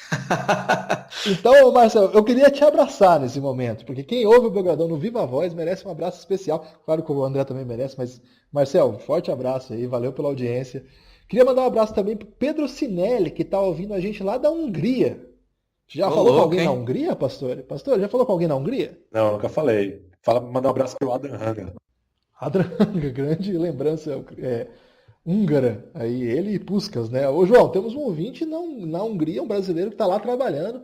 Speaker 2: Então, Marcel, eu queria te abraçar nesse momento, porque quem ouve o Belgradão no Viva Voz merece um abraço especial. Claro que o André também merece, mas, Marcel, um forte abraço aí, valeu pela audiência. Queria mandar um abraço também para Pedro Sinelli, que está ouvindo a gente lá da Hungria. Já falou com alguém na Hungria, pastor? Pastor, já falou com alguém na Hungria?
Speaker 4: Não, nunca falei. Mandar um abraço pro Adam Hanga.
Speaker 2: Adam Hanga, grande lembrança húngara, aí ele e Puskas, né? Ô João, temos um ouvinte na Hungria, um brasileiro que está lá trabalhando,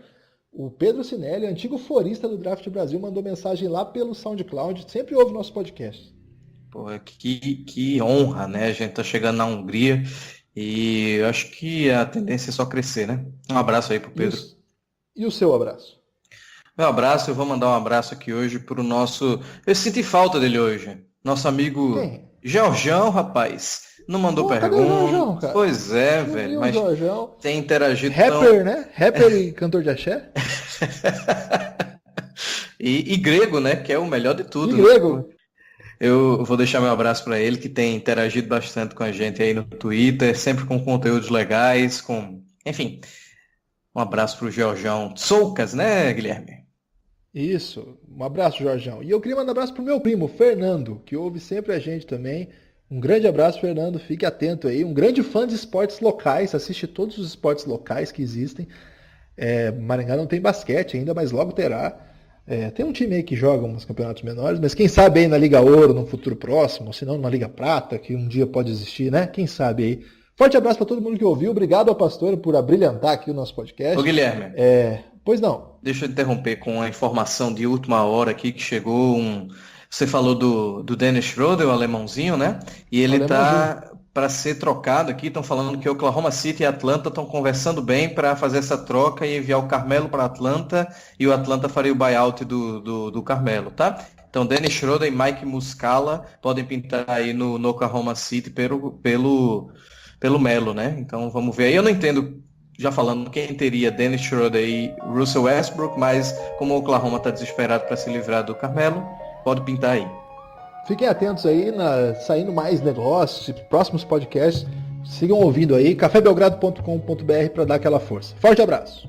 Speaker 2: o Pedro Sinelli, antigo forista do Draft Brasil, mandou mensagem lá pelo SoundCloud, sempre ouve nosso podcast.
Speaker 3: Pô, que honra, né? A gente tá chegando na Hungria e eu acho que a tendência é só crescer, né? Um abraço aí pro Pedro.
Speaker 2: E o seu abraço?
Speaker 3: Meu abraço, eu vou mandar um abraço aqui hoje pro nosso... Eu senti falta dele hoje. Nosso amigo Georgião, rapaz. Não mandou pergunta.
Speaker 2: Cadê o Jorjão, cara?
Speaker 3: Pois é, velho. Mas tem interagido
Speaker 2: Rapper, né? Rapper e cantor de axé.
Speaker 3: e grego, né? Que é o melhor de tudo.
Speaker 2: E grego.
Speaker 3: Eu vou deixar meu abraço para ele, que tem interagido bastante com a gente aí no Twitter, sempre com conteúdos legais, Enfim, um abraço pro Georgião Tsoukas, né, Guilherme?
Speaker 2: Isso, um abraço, Jorjão. E eu queria mandar um abraço pro meu primo, Fernando, que ouve sempre a gente também. Um grande abraço, Fernando, fique atento aí. Um grande fã de esportes locais, assiste todos os esportes locais que existem. Maringá não tem basquete ainda, mas logo terá. Tem um time aí que joga uns campeonatos menores, mas quem sabe aí na Liga Ouro, no futuro próximo, ou se não na Liga Prata, que um dia pode existir, né? Quem sabe aí. Forte abraço para todo mundo que ouviu. Obrigado ao pastor por abrilhantar aqui o nosso podcast.
Speaker 3: Ô, Guilherme.
Speaker 2: Pois não.
Speaker 3: Deixa eu interromper com uma informação de última hora aqui que chegou Você falou do Dennis Schroeder, o alemãozinho, né? E ele tá para ser trocado aqui. Estão falando que Oklahoma City e Atlanta estão conversando bem para fazer essa troca e enviar o Carmelo para Atlanta e o Atlanta faria o buyout do Carmelo, tá? Então Dennis Schroeder e Mike Muscala podem pintar aí no Oklahoma City pelo Melo, né? Então vamos ver aí. Eu não entendo, já falando, quem teria Dennis Schroeder e Russell Westbrook, mas como o Oklahoma está desesperado para se livrar do Carmelo, pode pintar aí.
Speaker 2: Fiquem atentos aí, saindo mais negócios, próximos podcasts. Sigam ouvindo aí, cafébelgrado.com.br para dar aquela força. Forte abraço!